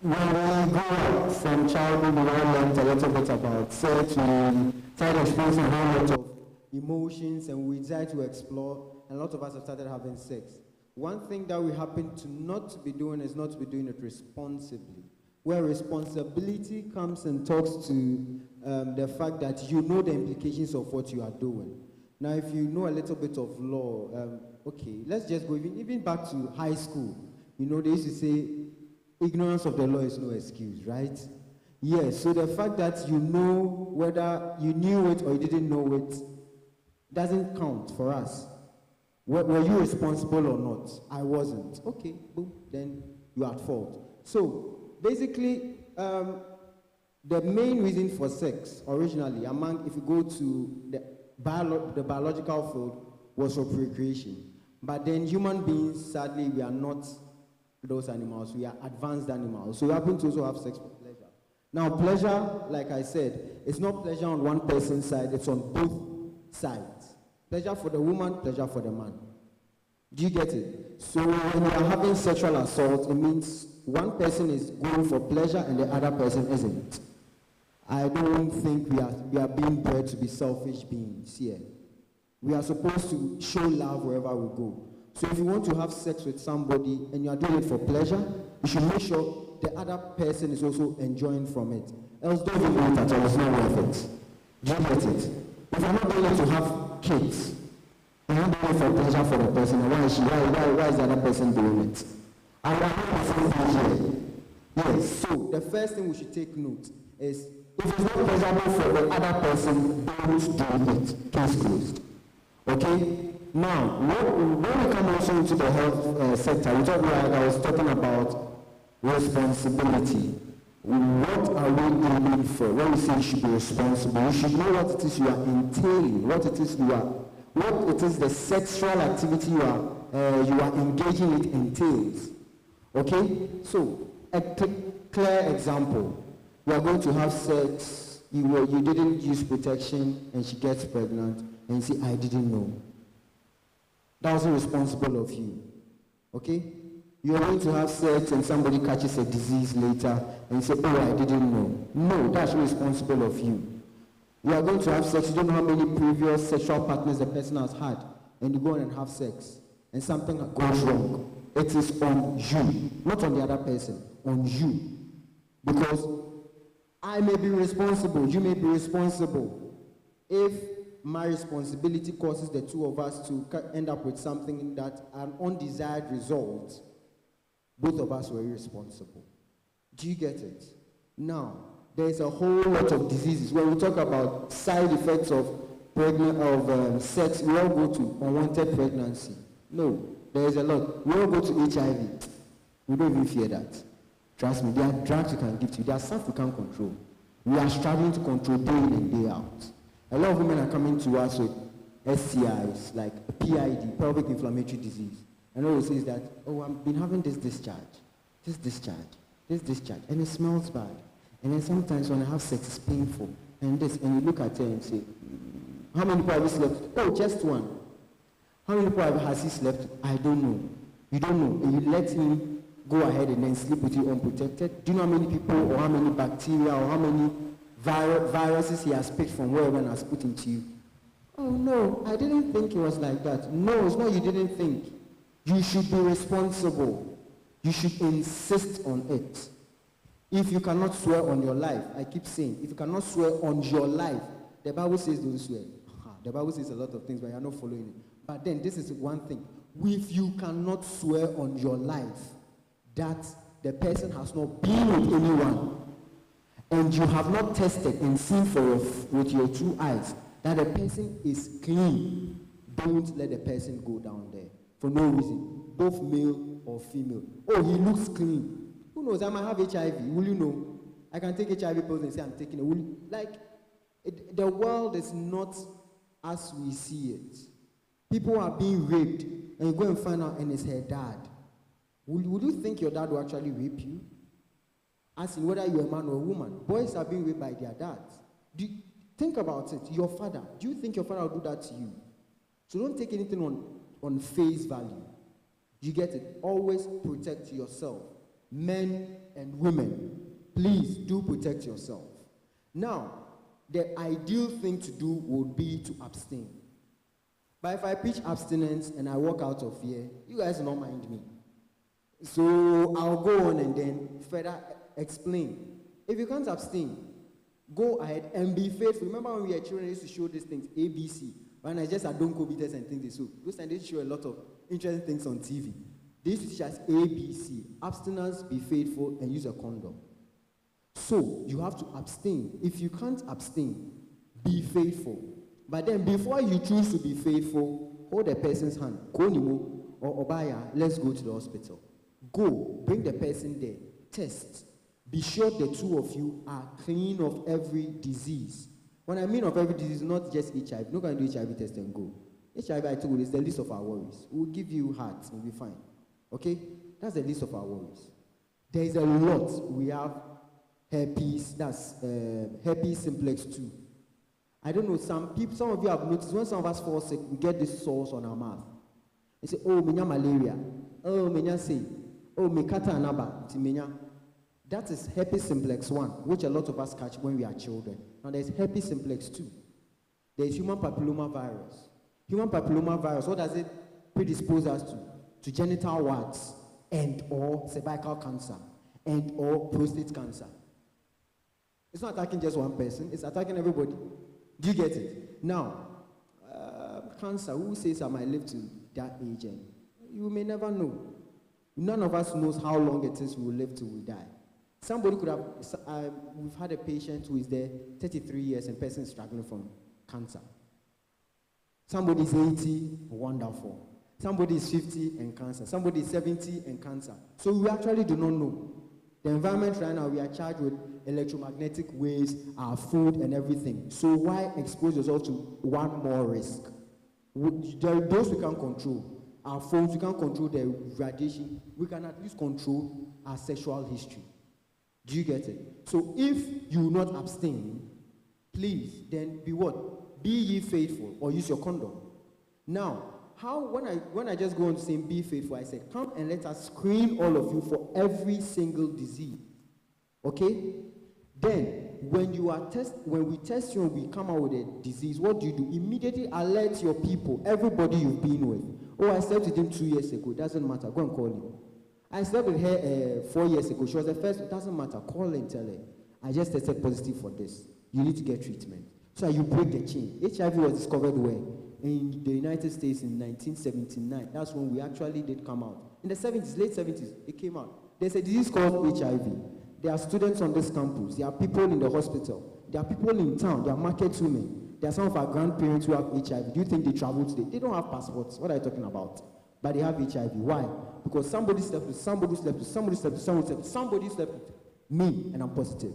[SPEAKER 6] when we grow up from childhood, we all learned a little bit about sex, we started experiencing a whole lot of emotions, and we decided to explore, and a lot of us have started having sex. One thing that we happen to not be doing is not to be doing it responsibly, where responsibility comes and talks to the fact that you know the implications of what you are doing. Now, if you know a little bit of law, okay, let's just go even back to high school. They used to say, ignorance of the law is no excuse, right? Yes, so the fact that you know whether you knew it or you didn't know it doesn't count for us. Were you responsible or not? I wasn't. Okay, boom, then you are at fault. So, basically, the main reason for sex, originally, if you go to the biological field, was for procreation. But then human beings, sadly, we are not those animals. We are advanced animals. So we happen to also have sex for pleasure. Now, pleasure, like I said, it's not pleasure on one person's side, it's on both sides. Pleasure for the woman, pleasure for the man. Do you get it? So when you are having sexual assault, it means one person is going for pleasure and the other person isn't. I don't think we are being bred to be selfish beings here. We are supposed to show love wherever we go. So if you want to have sex with somebody and you are doing it for pleasure, you should make sure the other person is also enjoying from it. Else don't even do it at all, it's not worth it. Do you get it? If you're not doing it to have kids, you're not doing it for pleasure for the person, why is the other person doing it? I want to here. Yes, so the first thing we should take note is if it's not pleasurable for the other person, don't do it. Case closed. Okay? Now, when we come also into the health sector, I was talking about responsibility. What are we aiming for? When we say you should be responsible, you should know what it is you are entailing, what it is the sexual activity you are engaging it entails. Okay? So, a clear example. You are going to have sex, you didn't use protection, and she gets pregnant, and you say, I didn't know. That wasn't responsible of you. Okay? You're going to have sex and somebody catches a disease later and you say, oh, I didn't know. No, that's responsible of you. You are going to have sex, you don't know how many previous sexual partners the person has had, and you go on and have sex, and something goes wrong. It is on you, not on the other person, on you. Because I may be responsible, you may be responsible. If my responsibility causes the two of us to end up with something that an undesired result, both of us were irresponsible. Do you get it? Now, there's a whole lot of diseases. When we talk about side effects of sex, we all go to unwanted pregnancy. No, there's a lot. We all go to HIV. We don't even fear that. Trust me, there are drugs we can give to you. There are stuff we can't control. We are struggling to control day in and day out. A lot of women are coming to us with STIs, like PID, pelvic inflammatory disease. And all we say is that, oh, I've been having this discharge, and it smells bad. And then sometimes when I have sex, it's painful. And you look at her and say, how many people have you slept? Oh, just one. How many people has he slept? I don't know. You don't know. And you let him go ahead and then sleep with you unprotected. Do you know how many people or how many bacteria or how many viruses he has picked from wherever and has put into you? Oh, no, I didn't think it was like that. No, it's not you didn't think. You should be responsible. You should insist on it. If you cannot swear on your life, I keep saying, if you cannot swear on your life, the Bible says don't swear. The Bible says a lot of things, but you're not following it. But then this is one thing. If you cannot swear on your life that the person has not been with anyone, and you have not tested and seen with your 2 eyes that the person is clean, don't let the person go down there for no reason, both male or female. Oh, he looks clean. Who knows? I might have HIV. Will you know? I can take HIV pills and say I'm taking it. The world is not as we see it. People are being raped and you go and find out and it's her dad, would you think your dad will actually rape you? As in whether you're a man or a woman. Boys are being raped by their dads. Think about it. Your father, do you think your father will do that to you? So don't take anything on face value. You get it? Always protect yourself. Men and women, please do protect yourself. Now, the ideal thing to do would be to abstain. But if I preach abstinence and I walk out of here, you guys will not mind me. So I'll go on and then further explain. If you can't abstain, go ahead and be faithful. Remember when we were children, I used to show these things, ABC. When I just don't go beaters and things they so. Those times they show a lot of interesting things on TV. They used to teach us ABC. Abstinence, be faithful, and use a condom. So you have to abstain. If you can't abstain, be faithful. But then before you choose to be faithful, hold a person's hand. Konimo or Obaya, let's go to the hospital. Go, bring the person there, test. Be sure the two of you are clean of every disease. When I mean of every disease, not just HIV. Not going to do HIV test and go. HIV, I told you, is the least of our worries. We'll give you heart, we'll be fine. Okay? That's the least of our worries. There is a lot. We have herpes, that's herpes simplex 2. I don't know, some of you have noticed when some of us fall sick, we get these sores on our mouth. They say, oh, menya malaria. Oh, menya say. Oh, me kata anaba. Menya. That is herpes simplex 1, which a lot of us catch when we are children. Now there's herpes simplex 2. There's human papilloma virus. Human papilloma virus, what does it predispose us to? To genital warts and or cervical cancer and or prostate cancer. It's not attacking just one person, it's attacking everybody. Do you get it? Now, cancer, who says I might live to that age? And you may never know. None of us knows how long it is we will live till we die. Somebody could have, we've had a patient who is there 33 years and person is struggling from cancer. Somebody is 80, wonderful. Somebody is 50 and cancer. Somebody is 70 and cancer. So we actually do not know. The environment right now, we are charged with electromagnetic waves, our food and everything. So why expose yourself to one more risk? Those we can't control. Our phones, we can't control the radiation. We can at least control our sexual history. Do you get it? So if you will not abstain, please, then be what? Be ye faithful, or use your condom. Now, when I just go on to say be faithful, I said, come and let us screen all of you for every single disease. Okay? Then, when we test you and we come out with a disease, what do? Immediately alert your people, everybody you've been with. Oh, I slept with him 2 years ago. Doesn't matter. Go and call him. I slept with her 4 years ago. She was the first. It doesn't matter. Call her and tell her, I just tested positive for this. You need to get treatment. So you break the chain. HIV was discovered where? In the United States in 1979. That's when we actually did come out. In the 70s, late 70s, it came out. There's a disease called HIV. There are students on this campus. There are people in the hospital. There are people in town. There are market women. There are some of our grandparents who have HIV. Do you think they travel today? They don't have passports. What are you talking about? But they have HIV. Why? Because somebody slept with somebody slept with somebody slept with somebody slept with somebody slept with me and I'm positive.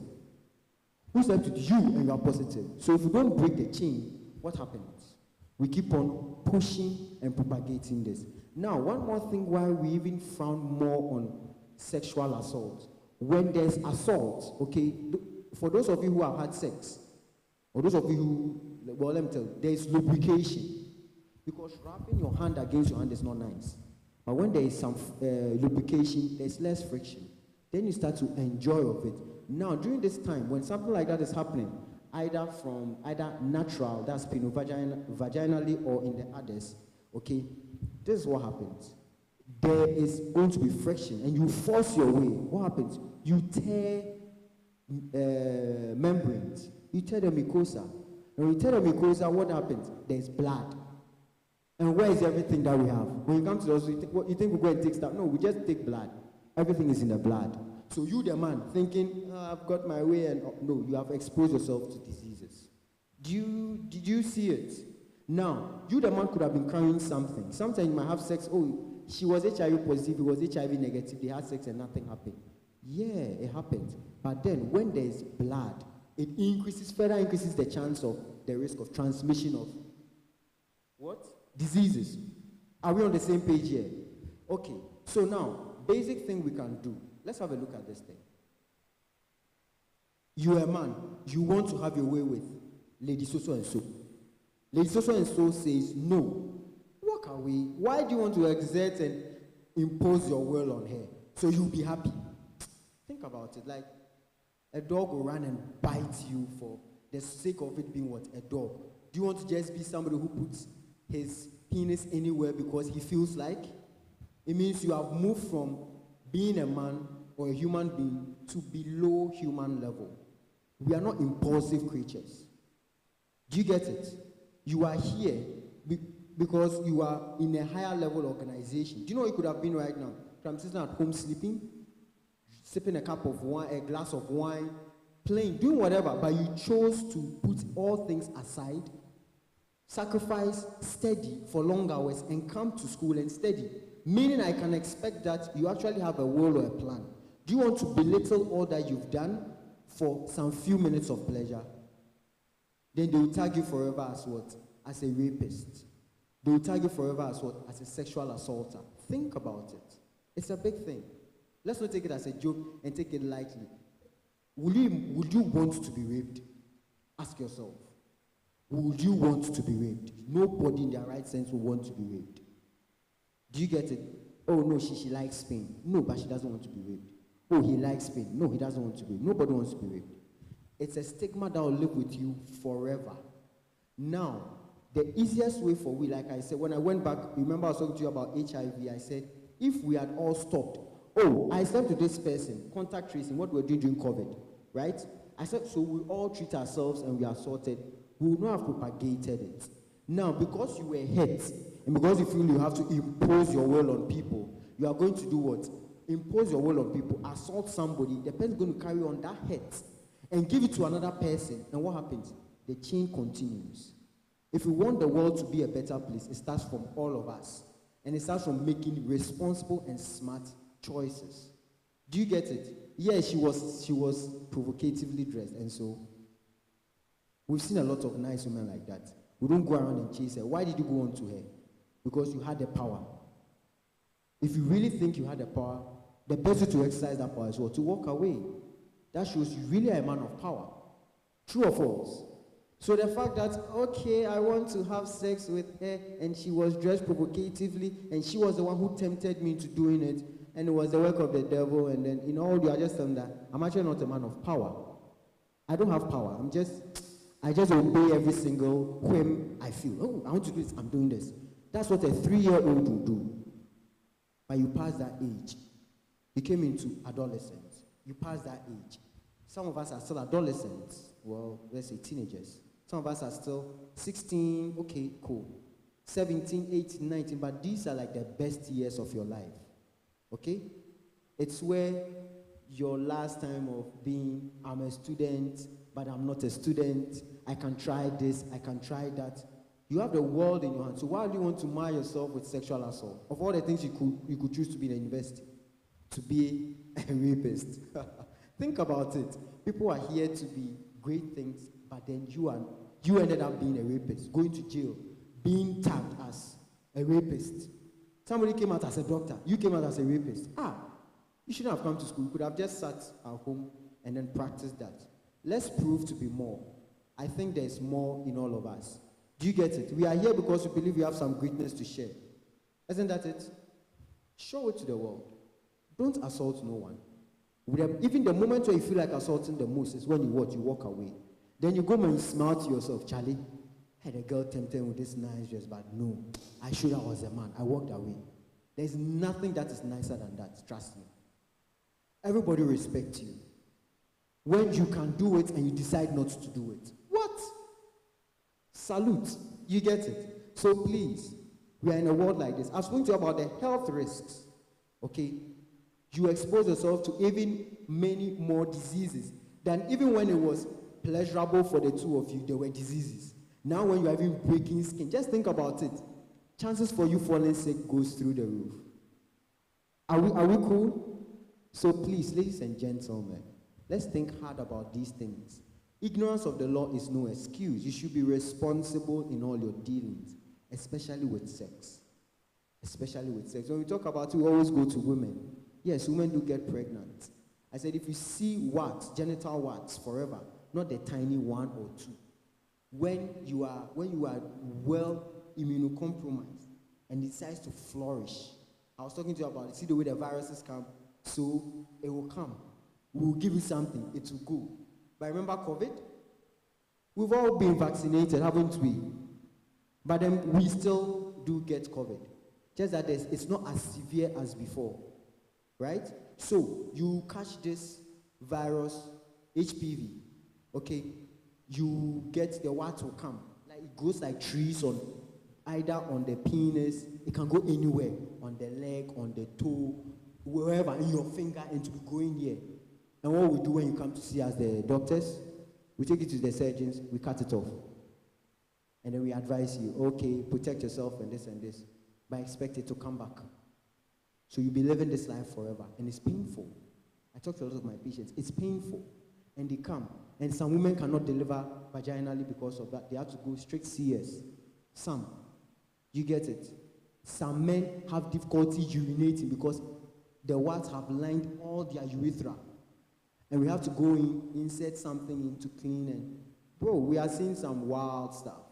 [SPEAKER 6] Who slept with you and you are positive? So if you don't break the chain, what happens? We keep on pushing and propagating this. Now, one more thing why we even frown more on sexual assault. When there's assault, okay, for those of you who have had sex, or those of you who, well, let me tell you, there's lubrication. Because wrapping your hand against your hand is not nice. But when there is some lubrication, there's less friction. Then you start to enjoy of it. Now, during this time, when something like that is happening, either natural, that's vaginally or in the others, okay, this is what happens. There is going to be friction, and you force your way. What happens? You tear membranes. You tear the mucosa. When you tear the mucosa, what happens? There's blood. And where is everything that we have? When you come to the hospital, you think we go and take stuff? No, we just take blood. Everything is in the blood. So you, the man, thinking, I've got my way, and no, you have exposed yourself to diseases. Did you see it? Now, you, the man, could have been carrying something. Sometimes you might have sex. Oh, she was HIV positive, he was HIV negative. They had sex and nothing happened. Yeah, it happened. But then, when there is blood, it further increases the chance of the risk of transmission of what? Diseases. Are we on the same page here? Okay, so now, basic thing we can do. Let's have a look at this thing. You're a man, you want to have your way with Lady so and so. Lady so and so says, no, walk away. Why do you want to exert and impose your will on her? So you'll be happy. Think about it, like a dog will run and bite you for the sake of it being what? A dog. Do you want to just be somebody who puts his penis anywhere because he feels like? It means you have moved from being a man or a human being to below human level. We are not impulsive creatures. Do you get it? You are here because you are in a higher level organization. Do you know what you could have been right now? I'm sitting at home sleeping, sipping a cup of wine, a glass of wine, playing, doing whatever, but you chose to put all things aside, sacrifice, study for long hours, and come to school and study. Meaning I can expect that you actually have a will or a plan. Do you want to belittle all that you've done for some few minutes of pleasure? Then they will tag you forever as what? As a rapist. They will tag you forever as what? As a sexual assaulter. Think about it. It's a big thing. Let's not take it as a joke and take it lightly. Would you want to be raped? Ask yourself. Would you want to be raped? Nobody in their right sense will want to be raped. Do you get it? Oh no, she likes Spain. No, but she doesn't want to be raped. Oh, he likes Spain. No, he doesn't want to be raped. Nobody wants to be raped. It's a stigma that will live with you forever. Now, the easiest way for we, like I said, when I went back, remember I was talking to you about HIV, I said, if we had all stopped, oh, I said to this person, contact tracing, what we're doing during COVID, right? I said, so we all treat ourselves and we are sorted, we would not have propagated it. Now, because you were hit, and because you feel you have to impose your will on people, you are going to do what? Impose your will on people, assault somebody, the person is going to carry on that hit and give it to another person, and what happens? The chain continues. If we want the world to be a better place, it starts from all of us. And it starts from making responsible and smart choices. Do you get it? Yeah, she was provocatively dressed, and so we've seen a lot of nice women like that. We don't go around and chase her. Why did you go on to her? Because you had the power. If you really think you had the power, the best way to exercise that power is what? To walk away. That shows you really are a man of power. True or false? So the fact that, okay, I want to have sex with her, and she was dressed provocatively, and she was the one who tempted me into doing it, and it was the work of the devil, and then, you are just saying that I'm actually not a man of power. I don't have power. I just obey every single whim I feel. Oh, I want to do this, I'm doing this. That's what a 3-year-old will do. But you pass that age. You came into adolescence. You pass that age. Some of us are still adolescents. Well, let's say teenagers. Some of us are still 16, okay, cool. 17, 18, 19, but these are like the best years of your life. Okay? It's where your last time of being, I'm a student, but I'm not a student. I can try this, I can try that. You have the world in your hands. So why do you want to mar yourself with sexual assault? Of all the things you could choose to be in a university, to be a rapist. Think about it. People are here to be great things, but then you ended up being a rapist, going to jail, being tagged as a rapist. Somebody came out as a doctor. You came out as a rapist. You shouldn't have come to school. You could have just sat at home and then practiced that. Let's prove to be more. I think there's more in all of us. Do you get it? We are here because we believe we have some greatness to share. Isn't that it? Show it to the world. Don't assault no one. Even the moment where you feel like assaulting the most is when you walk away. Then you go and you smile to yourself, Charlie, had a girl tempted with this nice dress, but no, I should have was a man. I walked away. There's nothing that is nicer than that, trust me. Everybody respects you. When you can do it and you decide not to do it. What? Salute. You get it? So please, we are in a world like this. I've spoken to you about the health risks. Okay? You expose yourself to even many more diseases than even when it was pleasurable for the two of you, there were diseases. Now when you're even breaking skin, just think about it. Chances for you falling sick goes through the roof. Are we cool? So please, ladies and gentlemen, let's think hard about these things. Ignorance of the law is no excuse. You should be responsible in all your dealings, especially with sex. especially with sex. When we talk about it, we always go to women. Yes, women do get pregnant. I said, if you see warts, genital warts forever, not the tiny 1 or 2, when you are well immunocompromised and it decides to flourish. I was talking to you about it. See the way the viruses come, so it will come. We will give you something, it will go. But remember COVID? We've all been vaccinated, haven't we? But then we still do get COVID. Just that it's not as severe as before, right? So you catch this virus, HPV, okay? You get the what will come. Like it goes like trees on either on the penis, it can go anywhere, on the leg, on the toe, wherever, in your finger, and to be going here. And what we do when you come to see us, the doctors, we take it to the surgeons, we cut it off. And then we advise you, okay, protect yourself and this, but expect it to come back. So you'll be living this life forever, and it's painful. I talk to a lot of my patients, it's painful. And they come, and some women cannot deliver vaginally because of that. They have to go straight CS. Some. You get it? Some men have difficulty urinating because the warts have lined all their urethra. And we have to go in, insert something in to clean and, bro, we are seeing some wild stuff.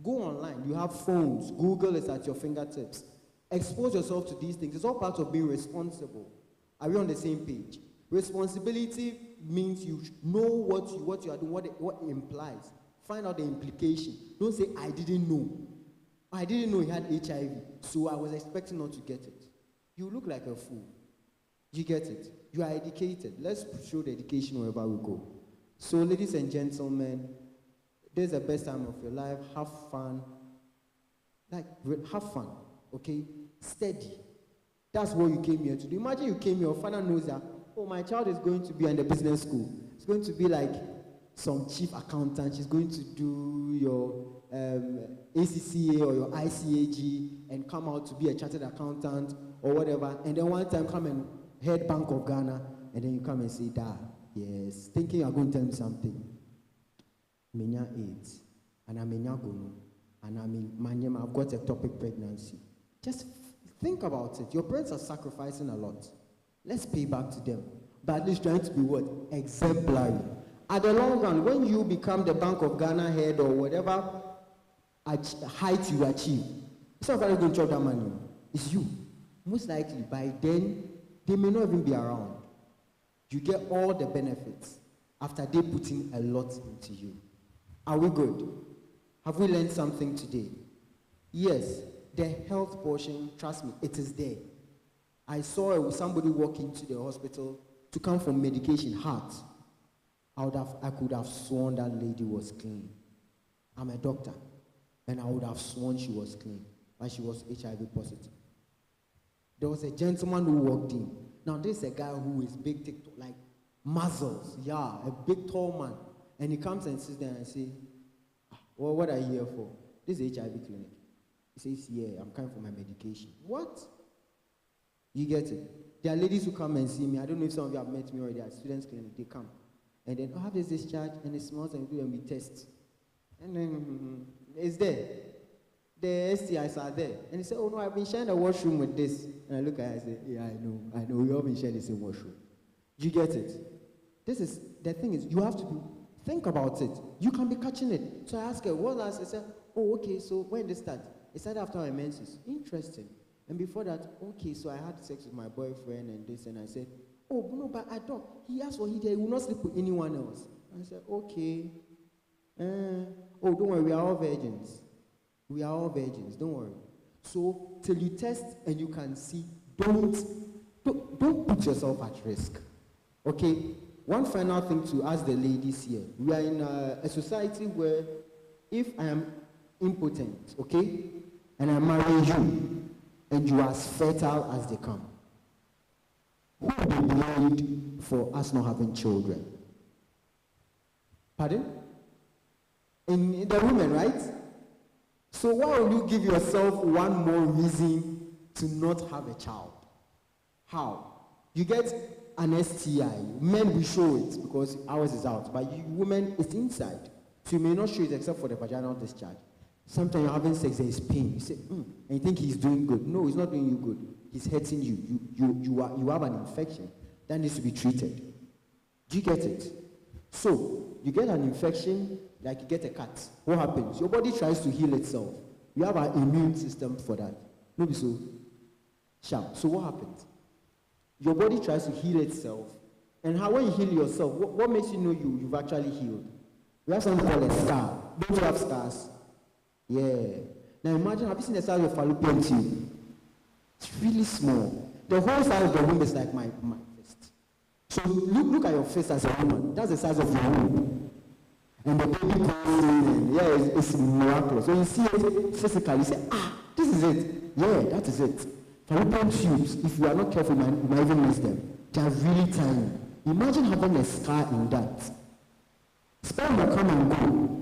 [SPEAKER 6] Go online, you have phones, Google is at your fingertips. Expose yourself to these things. It's all part of being responsible. Are we on the same page? Responsibility means you know what you are doing, what it implies. Find out the implication. Don't say, I didn't know. I didn't know he had HIV, so I was expecting not to get it. You look like a fool. You get it? You are educated. Let's show the education wherever we go. So, ladies and gentlemen, this is the best time of your life. Have fun. Have fun, okay? Steady. That's what you came here to do. Imagine you came here, your father knows that, oh, my child is going to be in the business school. It's going to be like some chief accountant. She's going to do your ACCA or your ICAG and come out to be a chartered accountant or whatever. And then one time come and head Bank of Ghana, and then you come and say, Dad, yes, thinking you're going to tell me something. Menya AIDS, and I'm in Yagono, and I'm in Manyema, I've got ectopic pregnancy. Just think about it. Your parents are sacrificing a lot. Let's pay back to them. But at least trying to be what? Exemplary. At the long run, when you become the Bank of Ghana head or whatever height you achieve, it's not going to chop that money. It's you. Most likely, by then, they may not even be around. You get all the benefits after they put in a lot into you. Are we good? Have we learned something today? Yes, the health portion, trust me, it is there. I saw somebody walk into the hospital to come for medication, heart. I could have sworn that lady was clean. I'm a doctor, and I would have sworn she was clean, but she was HIV positive. There was a gentleman who walked in. Now, this is a guy who is big, like muscles, yeah, a big, tall man. And he comes and sits there and says, well, what are you here for? This is HIV clinic. He says, yeah, I'm coming for my medication. What? You get it? There are ladies who come and see me. I don't know if some of you have met me already at students' clinic. They come. And then, have this discharge, and it smells and we test. And then, it's there. The STIs are there. And he said, oh no, I've been sharing a washroom with this. And I look at it and say, yeah, I know, we all been sharing the same washroom. You get it? The thing is, you have to think about it. You can be catching it. So I asked her, what last? I said, oh, okay, so when did it start? It started after my menses. Interesting. And before that, okay, so I had sex with my boyfriend and this, and I said, oh, no, but I thought, he asked what he did, he will not sleep with anyone else. I said, okay. Oh, don't worry, we are all virgins. We are all virgins, don't worry. So, till you test and you can see, don't put yourself at risk. Okay? One final thing to ask the ladies here. We are in a society where if I am impotent, okay, and I marry you, and you are as fertile as they come, who will be blamed for us not having children? Pardon? In the women, right? So why will you give yourself one more reason to not have a child? How? You get an STI. Men will show it because ours is out, but you women, it's inside. So you may not show it except for the vaginal discharge. Sometimes you're having sex, there is pain. You say, and you think he's doing good. No, he's not doing you good. He's hurting you. You have an infection that needs to be treated. Do you get it? So, you get an infection, like you get a cut. What happens? Your body tries to heal itself. You have an immune system for that. Maybe so sharp. So what happens? Your body tries to heal itself. And when you heal yourself, what makes you know you've actually healed? We have something called a scar. Don't you have scars? Yeah. Now imagine, have you seen the size of fallopian tube? It's really small. The whole size of the womb is like my fist. So look at your fist as a woman. That's the size of your womb. And the baby comes in, and it's miraculous. So you see it physically, you say, this is it. Yeah, that is it. Fallopian tubes, if you are not careful, you might even miss them. They are really tiny. Imagine having a scar in that. Sperm will come and go.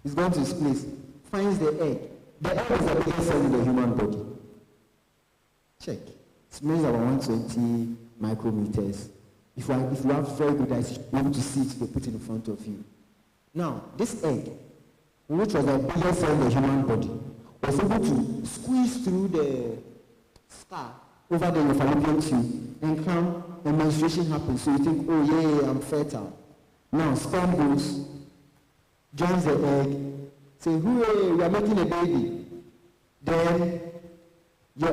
[SPEAKER 6] It's going to its place. Finds the egg. The egg is the biggest cell in the human body. Check. It measures about 120 micrometers. If you have very good eyes, you will be able to see it if you put it in front of you. Now, this egg, which was the biggest cell in the human body, was able to squeeze through the scar over the fallopian tube and come, and menstruation happens. So you think, oh yeah, I'm fertile. Now, sperm goes, joins the egg, say, hooray, we are making a baby. Then, the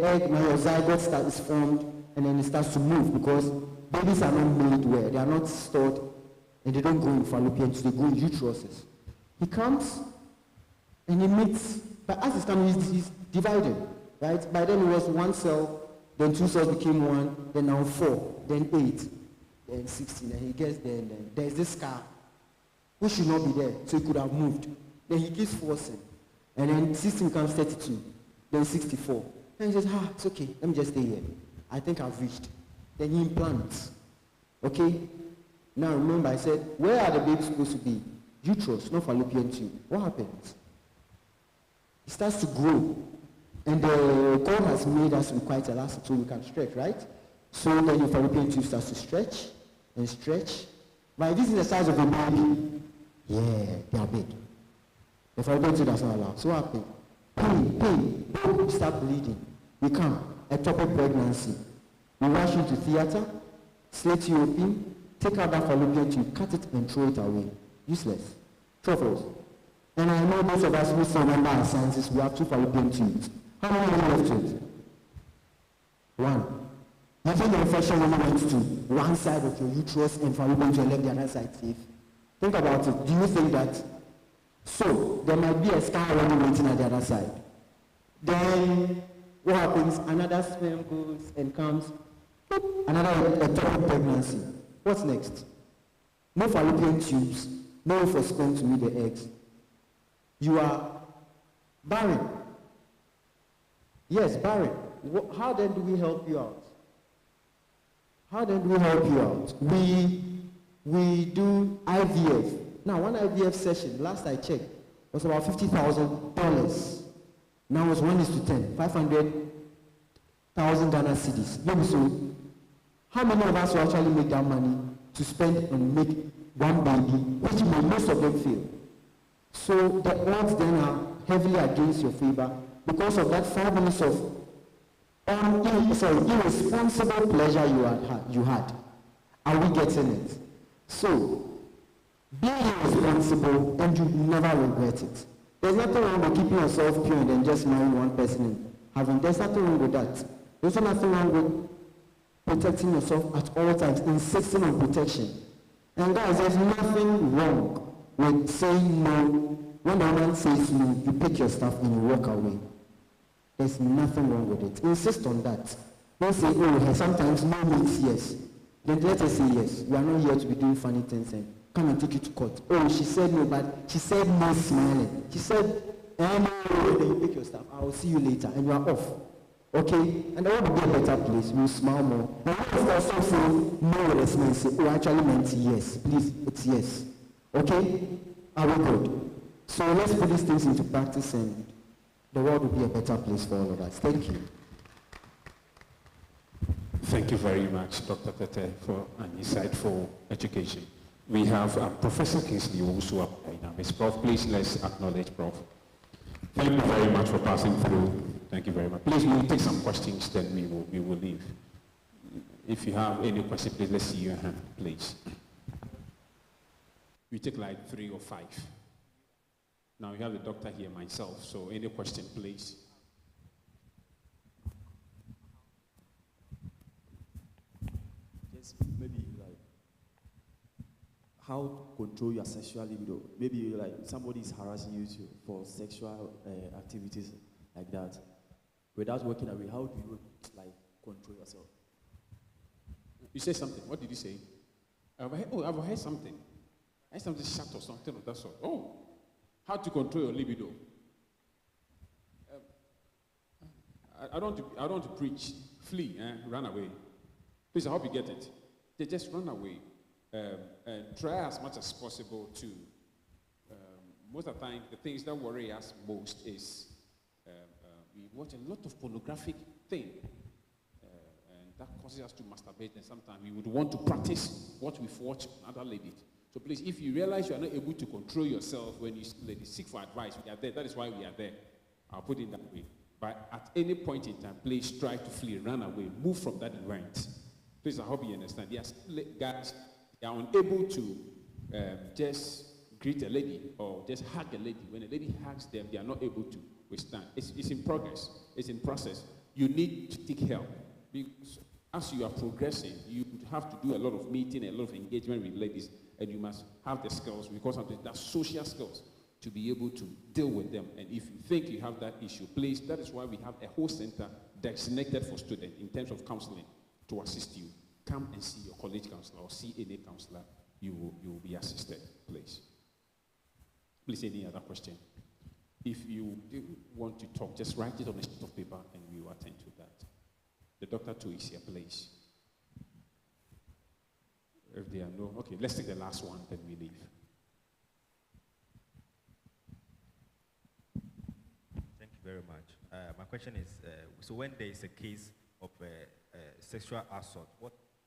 [SPEAKER 6] egg, now your zygote is formed, and then it starts to move because babies are not made where they are not stored, and they don't go in fallopian tubes, they go in uteruses. He comes, and he meets, but as he's coming, he's dividing, right? By then it was 1 cell, then 2 cells became 1, then now 4, then 8, then 16, and he gets there, and then there's this scar, which should not be there, so he could have moved. Then he keeps forcing, and then 16 becomes 32, then 64. And he says, it's okay, let me just stay here. I think I've reached. Then he implants, okay? Now remember, I said, where are the babies supposed to be? Uterus, not fallopian tube. What happens? It starts to grow. And God has made us quite elastic so we can stretch, right? So then your fallopian tube starts to stretch and stretch. But this is the size of a baby. Yeah, they are big. The fallopian tube does not allow. So what happens? Pain. You start bleeding. You come. Ectopic pregnancy. We rush you to theater, slit you open, take out that fallopian tube, cut it and throw it away. Useless. Truffles. And I know those of us who still remember our sciences, we have 2 fallopian tubes. How many are left to it? 1. You think the infection only went to one side of your uterus and fallopian tube left the other side safe? Think about it. Do you think that? So, there might be a scar already waiting at the other side. Then, what happens? Another sperm goes and comes, another ectopic pregnancy. What's next? No fallopian tubes, no way for sperm to meet the eggs. You are barren. Yes, barren. How then do we help you out? How then do we help you out? We do IVF. Now, one IVF session, last I checked, was about $50,000. Now it's 1:10, 500,000 Ghana cedis. Maybe so. How many of us will actually make that money to spend and make one baby, which most of them fail? So the odds then are heavily against your favor because of that 5 minutes of irresponsible pleasure you had. Are we getting it? So, be irresponsible and you never regret it. There's nothing wrong with keeping yourself pure and then just marrying one person and having. There's nothing wrong with that. There's nothing wrong with protecting yourself at all times, insisting on protection. And guys, there's nothing wrong with saying no. When the woman says no, you pick your stuff and you walk away. There's nothing wrong with it. Insist on that. Don't say, oh, sometimes no means yes. Then let her say yes. You are not here to be doing funny things and come and take you to court. Oh, she said no, but she said no smiling. She said, no, then you pick your stuff. I will see you later. And you are off. Okay? And the world will be a better place. You will smile more. And when you start saying no with a smile, say, oh, I actually meant yes. Please, it's yes. Okay? Are we good? So let's put these things into practice and the world will be a better place for all of us. Thank you.
[SPEAKER 1] Thank you very much, Dr. Tete, for an insightful education. We have Professor Kingsley also up right now. It's Prof. Please let's acknowledge Prof. Thank you very much for passing through. Thank you very much. Please, we'll take some questions, then we will leave. If you have any question, please, let's see your hand, please. We take like 3 or 5. Now we have the doctor here, myself, so any question, please.
[SPEAKER 7] Just maybe like how to control your sexual libido. Maybe like somebody is harassing you for sexual activities like that. Without working away, how do you like control yourself?
[SPEAKER 1] You said something. What did you say? I've heard something. I heard something shut or something of that sort. Oh, how to control your libido? I don't want to preach. Flee, run away. Please, I hope you get it. They just run away and try as much as possible to. Most of the time, the things that worry us most is we watch a lot of pornographic thing, and that causes us to masturbate. And sometimes we would want to practice what we've watched on other ladies. So please, if you realize you are not able to control yourself when you ladies seek for advice, we are there. That is why we are there. I'll put it that way. But at any point in time, please try to flee, run away, move from that event. Please, I hope you understand. There are still guys, they are unable to just greet a lady or just hug a lady. When a lady hugs them, they are not able to withstand. It's in progress. It's in process. You need to take help. Because as you are progressing, you have to do a lot of meeting, a lot of engagement with ladies, and you must have the skills, because of the social skills, to be able to deal with them. And if you think you have that issue, please, that is why we have a whole center designated for students in terms of counseling to assist you. Come and see your college counselor or see any counselor. You will be assisted, please. Please, any other question? If you want to talk, just write it on a sheet of paper and we will attend to that. The doctor too is here, please. If there are no, okay, let's take the last one, then we leave.
[SPEAKER 8] Thank you very much. My question is, so when there is a case of sexual assault,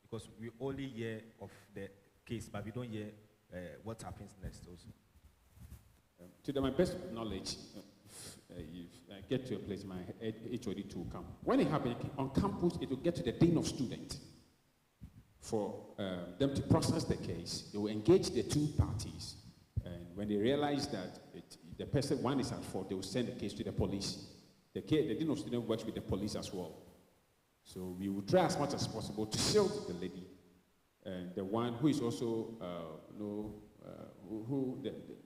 [SPEAKER 8] because we only hear of the case, but we don't hear what happens next also.
[SPEAKER 1] To my best knowledge, if I get to a place, my HOD will come. When it happens on campus, it will get to the dean of students. For them to process the case, they will engage the two parties. And when they realize that the person, one is at fault, they will send the case to the police. The dean of students works with the police as well. So we will try as much as possible to shield the lady. And the one who is also,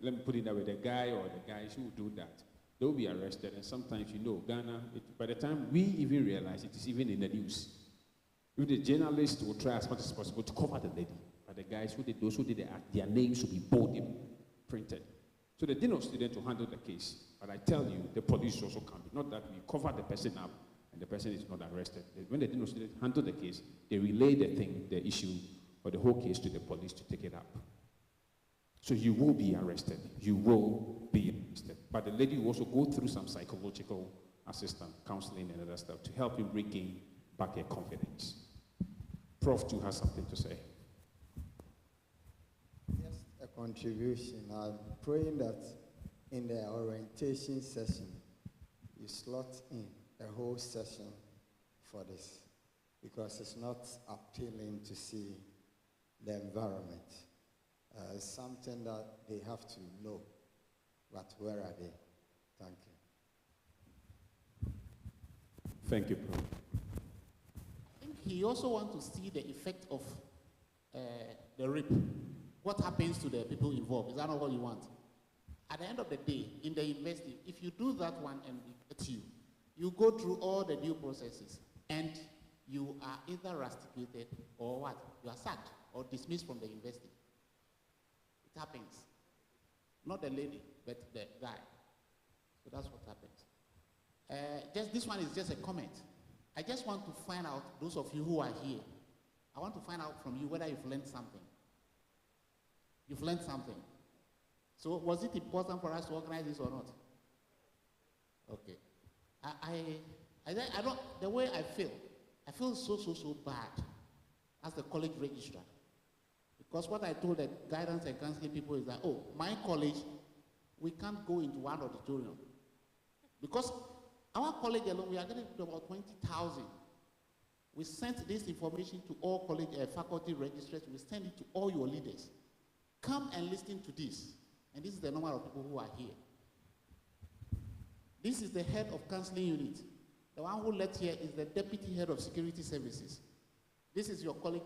[SPEAKER 1] let me put it that way, the guy or the guys who do that, they will be arrested. And sometimes, Ghana, by the time we even realize it is even in the news, the journalists will try as much as possible to cover the lady. But the guys those who did the act, their names will be boldly printed. So the dean of students will handle the case. But I tell you, the police also come. Not that we cover the person up and the person is not arrested. When the dean of students handle the case, they relay the issue or the whole case to the police to take it up. So you will be arrested. You will be arrested. But the lady will also go through some psychological assistance, counseling and other stuff to help him regain back her confidence. Prof. too has something to say.
[SPEAKER 6] Just a contribution. I'm praying that in the orientation session, you slot in a whole session for this, because it's not appealing to see the environment. It's something that they have to know, but where are they? Thank you.
[SPEAKER 1] Thank you, Prof.
[SPEAKER 5] I think he also wants to see the effect of the rape. What happens to the people involved? Is that not what you want? At the end of the day, in the university, if you do that one and it gets you, you go through all the due processes and you are either rusticated or what? You are sacked or dismissed from the university. It happens. Not the lady, but the guy. So that's what happens. This one is just a comment. I just want to find out, those of you who are here, I want to find out from you whether you've learned something. You've learned something. So was it important for us to organize this or not? Okay. I don't, the way I feel so bad as the college registrar. Because what I told the guidance and counseling people is that, my college we can't go into one auditorium. Because our college alone, we are getting to about 20,000. We sent this information to all college faculty registrars. We send it to all your leaders. Come and listen to this. And this is the number of people who are here. This is the head of counseling unit. The one who led here is the deputy head of security services. This is your colleague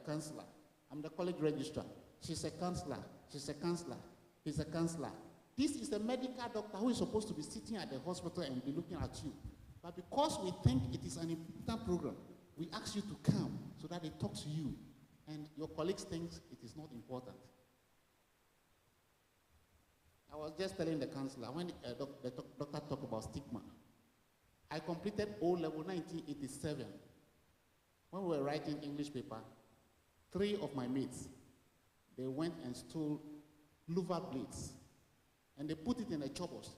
[SPEAKER 5] counselor. I'm the colleague registrar. She's a counselor. She's a counselor. He's a counselor. This is a medical doctor who is supposed to be sitting at the hospital and be looking at you. But because we think it is an important program, we ask you to come so that they talk to you. And your colleagues think it is not important. I was just telling the counselor, when the doctor talked about stigma, I completed O-level 1987. When we were writing English paper, 3 of my mates, they went and stole louver blades, and they put it in the choppers.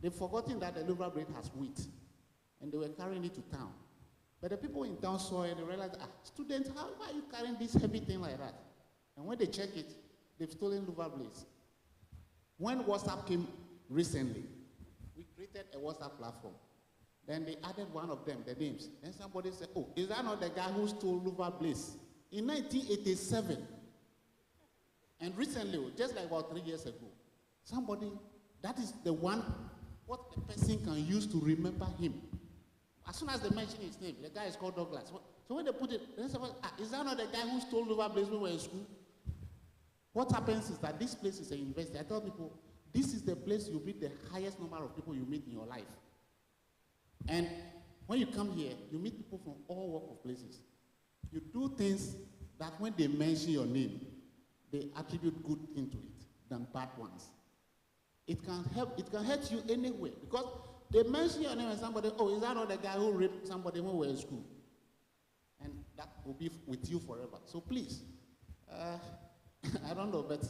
[SPEAKER 5] They've forgotten that the louver blade has weight, and they were carrying it to town. But the people in town saw it, and they realized, students, why are you carrying this heavy thing like that? And when they check it, they've stolen louver blades. When WhatsApp came recently, we created a WhatsApp platform. Then they added one of them, the names. Then somebody said, oh, is that not the guy who stole louver blades? In 1987. And recently, just like about 3 years ago, somebody, that is the one, what a person can use to remember him. As soon as they mention his name, the guy is called Douglas. So when they put it, then somebody, is that not the guy who stole louver blades when we were in school? What happens is that this place is a university. I tell people, this is the place you meet the highest number of people you meet in your life. And when you come here, you meet people from all walks of places. You do things that when they mention your name, they attribute good things to it than bad ones. It can hurt you anywhere because they mention your name and somebody, oh, is that not the guy who raped somebody when we were in school? And that will be with you forever. So please, I don't know, but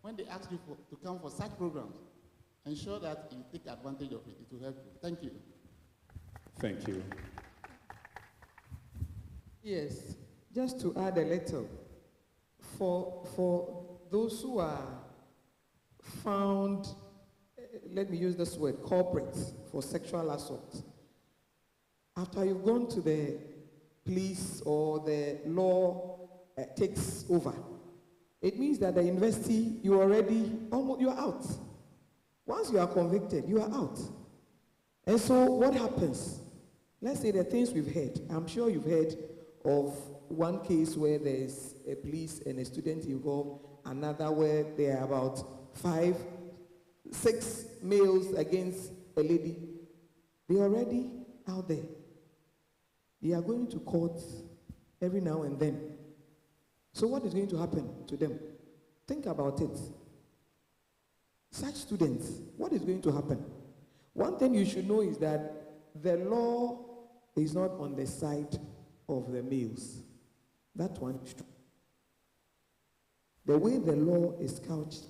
[SPEAKER 5] when they ask you to come for such programs, ensure that you take advantage of it. It will help you. Thank you.
[SPEAKER 1] Thank you.
[SPEAKER 2] Yes, just to add a little, for those who are found, let me use this word, culprits for sexual assault, after you've gone to the police or the law takes over, it means that the university, you are out. Once you are convicted, you are out. And so what happens? Let's say the things we've heard. I'm sure you've heard of one case where there's a police and a student involved, another where there are about 5, 6 males against a lady. They're already out there. They are going to court every now and then. So what is going to happen to them? Think about it. Such students, what is going to happen? One thing you should know is that the law is not on the side of the males. That one is true. The way the law is couched,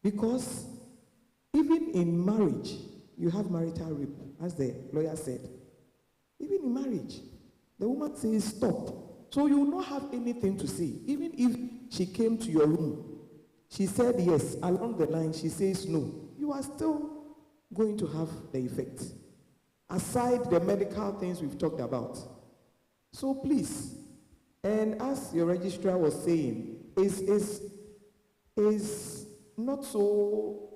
[SPEAKER 2] because even in marriage, you have marital rape, as the lawyer said. Even in marriage, the woman says stop. So you will not have anything to say. Even if she came to your room, she said yes, along the line she says no, you are still going to have the effect. Aside the medical things we've talked about. So please, and as your registrar was saying, is not so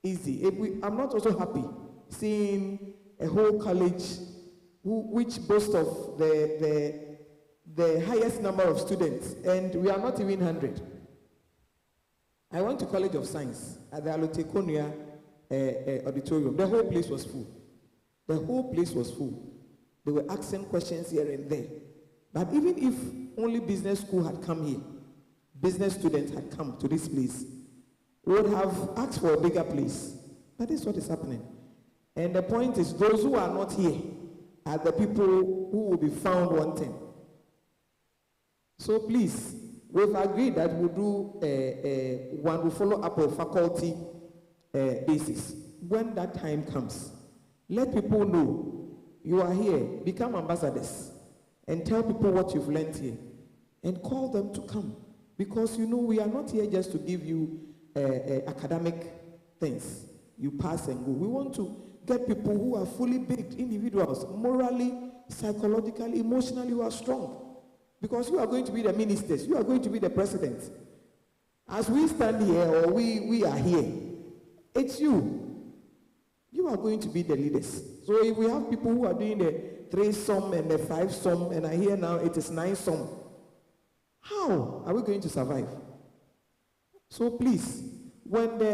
[SPEAKER 2] easy. I'm not also happy seeing a whole college which boasts of the highest number of students, and we are not even 100. I went to College of Science at the Alotekonia auditorium. The whole place was full. The whole place was full. They were asking questions here and there. But even if only business school had come here, business students had come to this place, we would have asked for a bigger place. But this is what is happening. And the point is, those who are not here are the people who will be found wanting. So please, we've agreed that we'll do one will follow up on faculty basis. When that time comes, let people know you are here, become ambassadors, and tell people what you've learned here, and call them to come. Because you know we are not here just to give you academic things. You pass and go. We want to get people who are fully baked individuals, morally, psychologically, emotionally, who are strong. Because you are going to be the ministers, you are going to be the president. As we stand here, or we are here, it's you. You are going to be the leaders. So if we have people who are doing the 3-some and the 5-some, and I hear now it is 9-some, how are we going to survive? So please, when we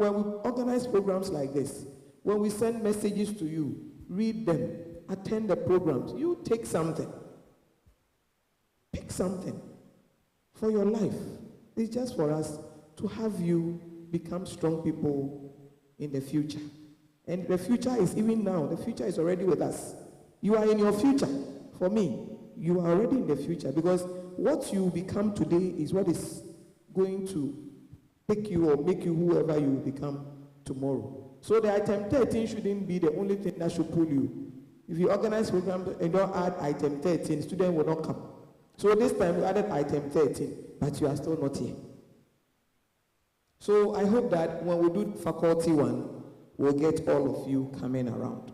[SPEAKER 2] organize programs like this, when we send messages to you, read them, attend the programs, you take something. Pick something for your life. It's just for us to have you become strong people in the future. And the future is even now. The future is already with us. You are in your future. For me, you are already in the future, because what you become today is what is going to pick you or make you whoever you become tomorrow. So the item 13 shouldn't be the only thing that should pull you. If you organize programs and don't add item 13, students will not come. So this time you added item 13, but you are still not here. So I hope that when we do faculty 1, we'll get all of you coming around.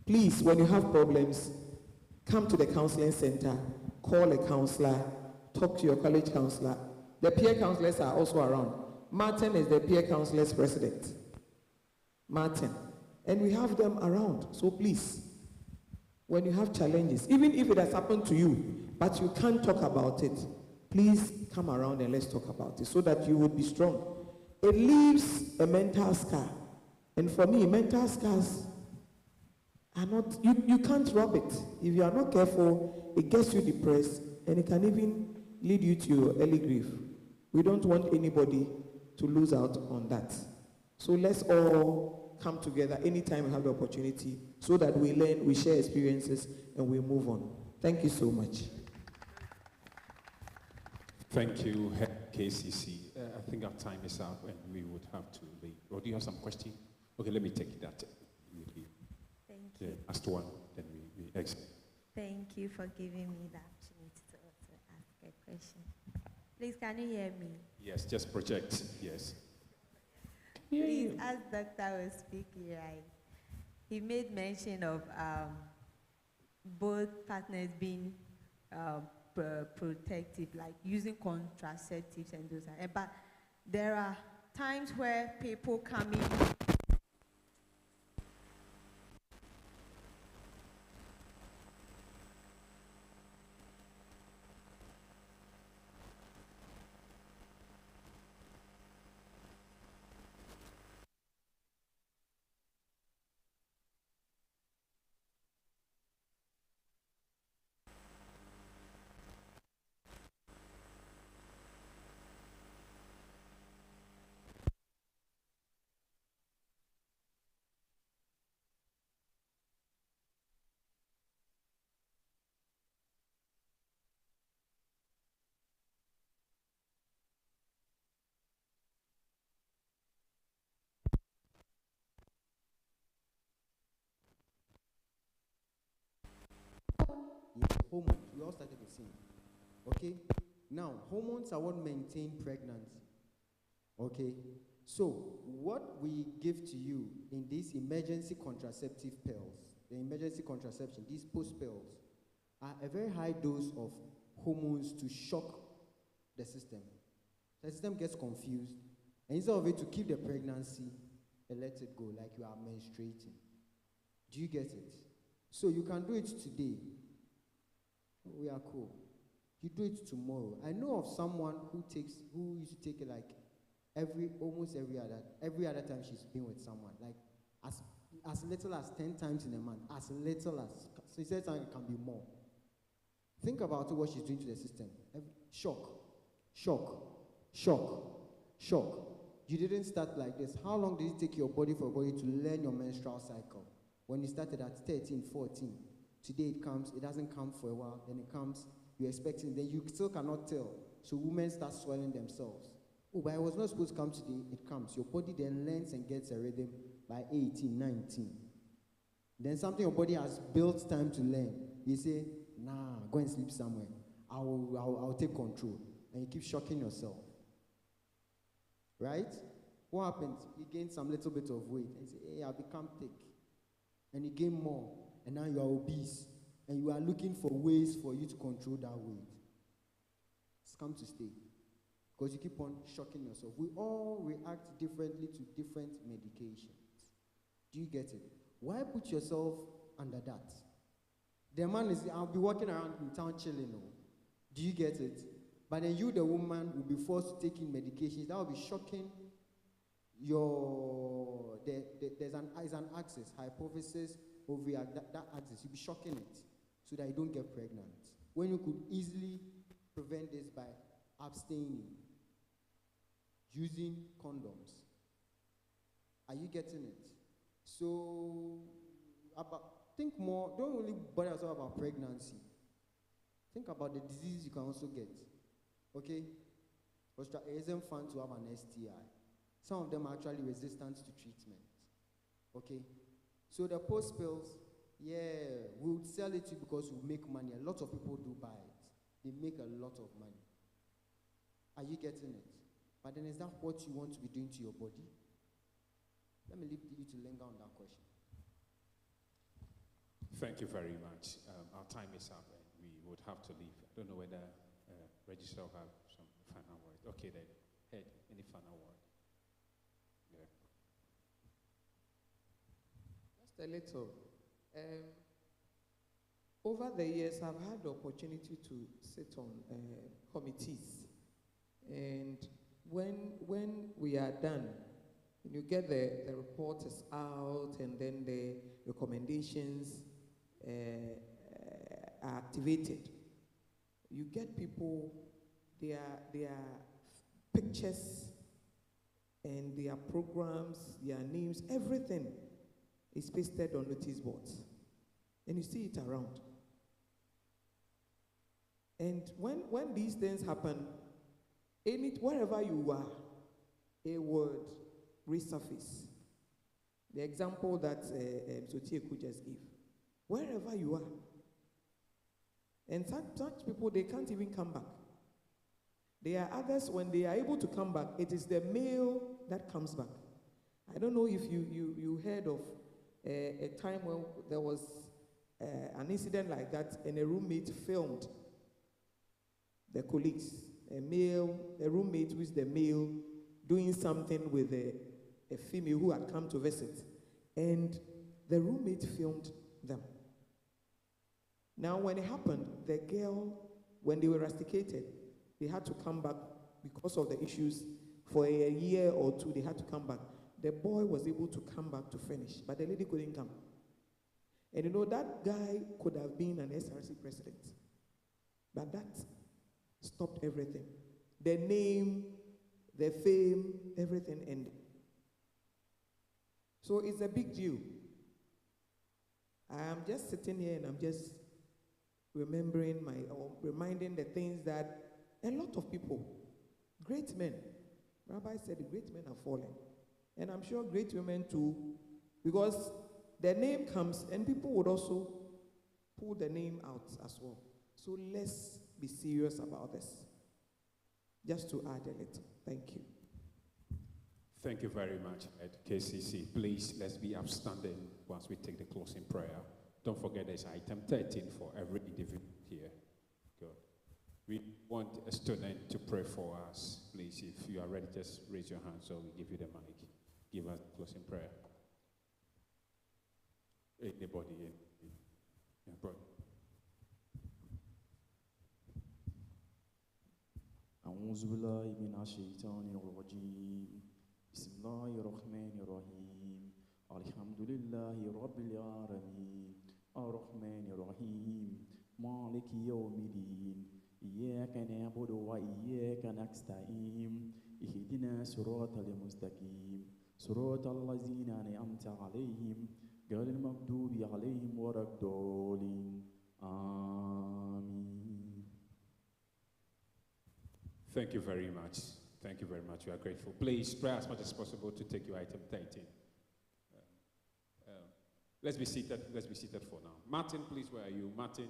[SPEAKER 2] Please, when you have problems, come to the counseling center, call a counselor, talk to your college counselor. The peer counselors are also around. Martin is the peer counselors president. Martin. And we have them around. So please, when you have challenges, even if it has happened to you, but you can't talk about it, please come around and let's talk about it so that you will be strong. It leaves a mental scar. And for me, mental scars are not, you can't rub it. If you are not careful, it gets you depressed and it can even lead you to your early grave. We don't want anybody to lose out on that. So let's all come together anytime we have the opportunity so that we learn, we share experiences, and we move on. Thank you so much.
[SPEAKER 1] Thank you, KCC. I think our time is up and we would have to leave. Or do you have some question? Okay, let me take that.
[SPEAKER 9] Thank you.
[SPEAKER 1] Ask one, then we exit.
[SPEAKER 9] Thank you for giving me the opportunity to also ask a question. Please, can you hear me?
[SPEAKER 1] Yes, just project, yes.
[SPEAKER 9] Please, as Doctor was speaking, right, he made mention of both partners being protective, like using contraceptives and those. But there are times where people come in.
[SPEAKER 6] Hormones, we all started the same. Okay? Now, hormones are what maintain pregnancy. Okay? So, what we give to you in these emergency contraceptive pills, the emergency contraception, these post pills, are a very high dose of hormones to shock the system. The system gets confused, and instead of it to keep the pregnancy and let it go, like you are menstruating. Do you get it? So you can do it today. We are cool. You do it tomorrow. I know of someone who used to take it like almost every other time she's been with someone, like as little as 10 times in a month, as little as, so he said it can be more. Think about what she's doing to the system. Shock, shock, shock, shock. You didn't start like this. How long did it take your body to learn your menstrual cycle? When you started at 13, 14, today it comes, it doesn't come for a while, then it comes, you're expecting, then you still cannot tell. So women start swelling themselves. Oh, but it was not supposed to come today, it comes. Your body then learns and gets a rhythm by 18, 19. Then something your body has built time to learn. You say, nah, go and sleep somewhere. I'll take control. And you keep shocking yourself. Right? What happens? You gain some little bit of weight and say, hey, I've become thick. And you gain more, and now you are obese. And you are looking for ways for you to control that weight. It's come to stay. Because you keep on shocking yourself. We all react differently to different medications. Do you get it? Why put yourself under that? The man is, I'll be walking around in town chilling. No? Do you get it? But then you, the woman, will be forced to take in medications. That will be shocking there's an axis, hypophysis, ovary, that axis. You'll be shocking it so that you don't get pregnant. When you could easily prevent this by abstaining, using condoms. Are you getting it? So, think more, don't really bother yourself about pregnancy. Think about the diseases you can also get. Okay? Because it isn't fun to have an STI. Some of them are actually resistant to treatment. Okay? So the post pills, yeah, we'll sell it to you because we make money. A lot of people do buy it. They make a lot of money. Are you getting it? But then is that what you want to be doing to your body? Let me leave you to linger on that question.
[SPEAKER 1] Thank you very much. Our time is up and we would have to leave. I don't know whether Register will have some final word. Okay then, Head, any final word? Yeah.
[SPEAKER 2] Just a little. Over the years, I've had the opportunity to sit on committees. And when we are done, you get the report is out and then the recommendations are activated. You get people, their pictures and their programs, their names, everything is pasted on notice boards. And you see it around. And when these things happen, wherever you are, a word resurface. The example that Sotie could just give. Wherever you are. And such people, they can't even come back. There are others, when they are able to come back, it is the male that comes back. I don't know if you heard of a time when there was an incident like that and a roommate filmed the colleagues. A roommate with the male doing something with a female who had come to visit. And the roommate filmed them. Now, when it happened, the girl, when they were rusticated, they had to come back because of the issues. For a year or two, they had to come back. The boy was able to come back to finish, but the lady couldn't come. And you know, that guy could have been an SRC president. But that stopped everything. The name, the fame, everything ended. So it's a big deal. I'm just sitting here and I'm just reminding the things that a lot of people, great men, Rabbi said the great men are fallen. And I'm sure great women too, because the name comes and people would also pull the name out as well. So let's be serious about this. Just to add a little. Thank you.
[SPEAKER 1] Thank you very much, Ed. KCC. Please, let's be upstanding once we take the closing prayer. Don't forget there's item 13 for every individual here. Good. We want a student to pray for us. Please, if you are ready, just raise your hand so we give you the mic. Give us closing prayer. Anybody in? Yeah, brother.
[SPEAKER 7] أعوذ بالله من الشيطان الرجيم بسم الله الرحمن الرحيم الحمد لله رب العالمين الرحمن الرحيم مالك يوم الدين إياك نعبد وإياك نستعين اهدنا صراط المستقيم صراط الذين أنعمت عليهم غير المغضوب عليهم ولا الضالين آمين.
[SPEAKER 1] Thank you very much. Thank you very much. We are grateful. Please try as much as possible to take your item 13. Let's be seated. Let's be seated for now. Martin, please, where are you? Martin.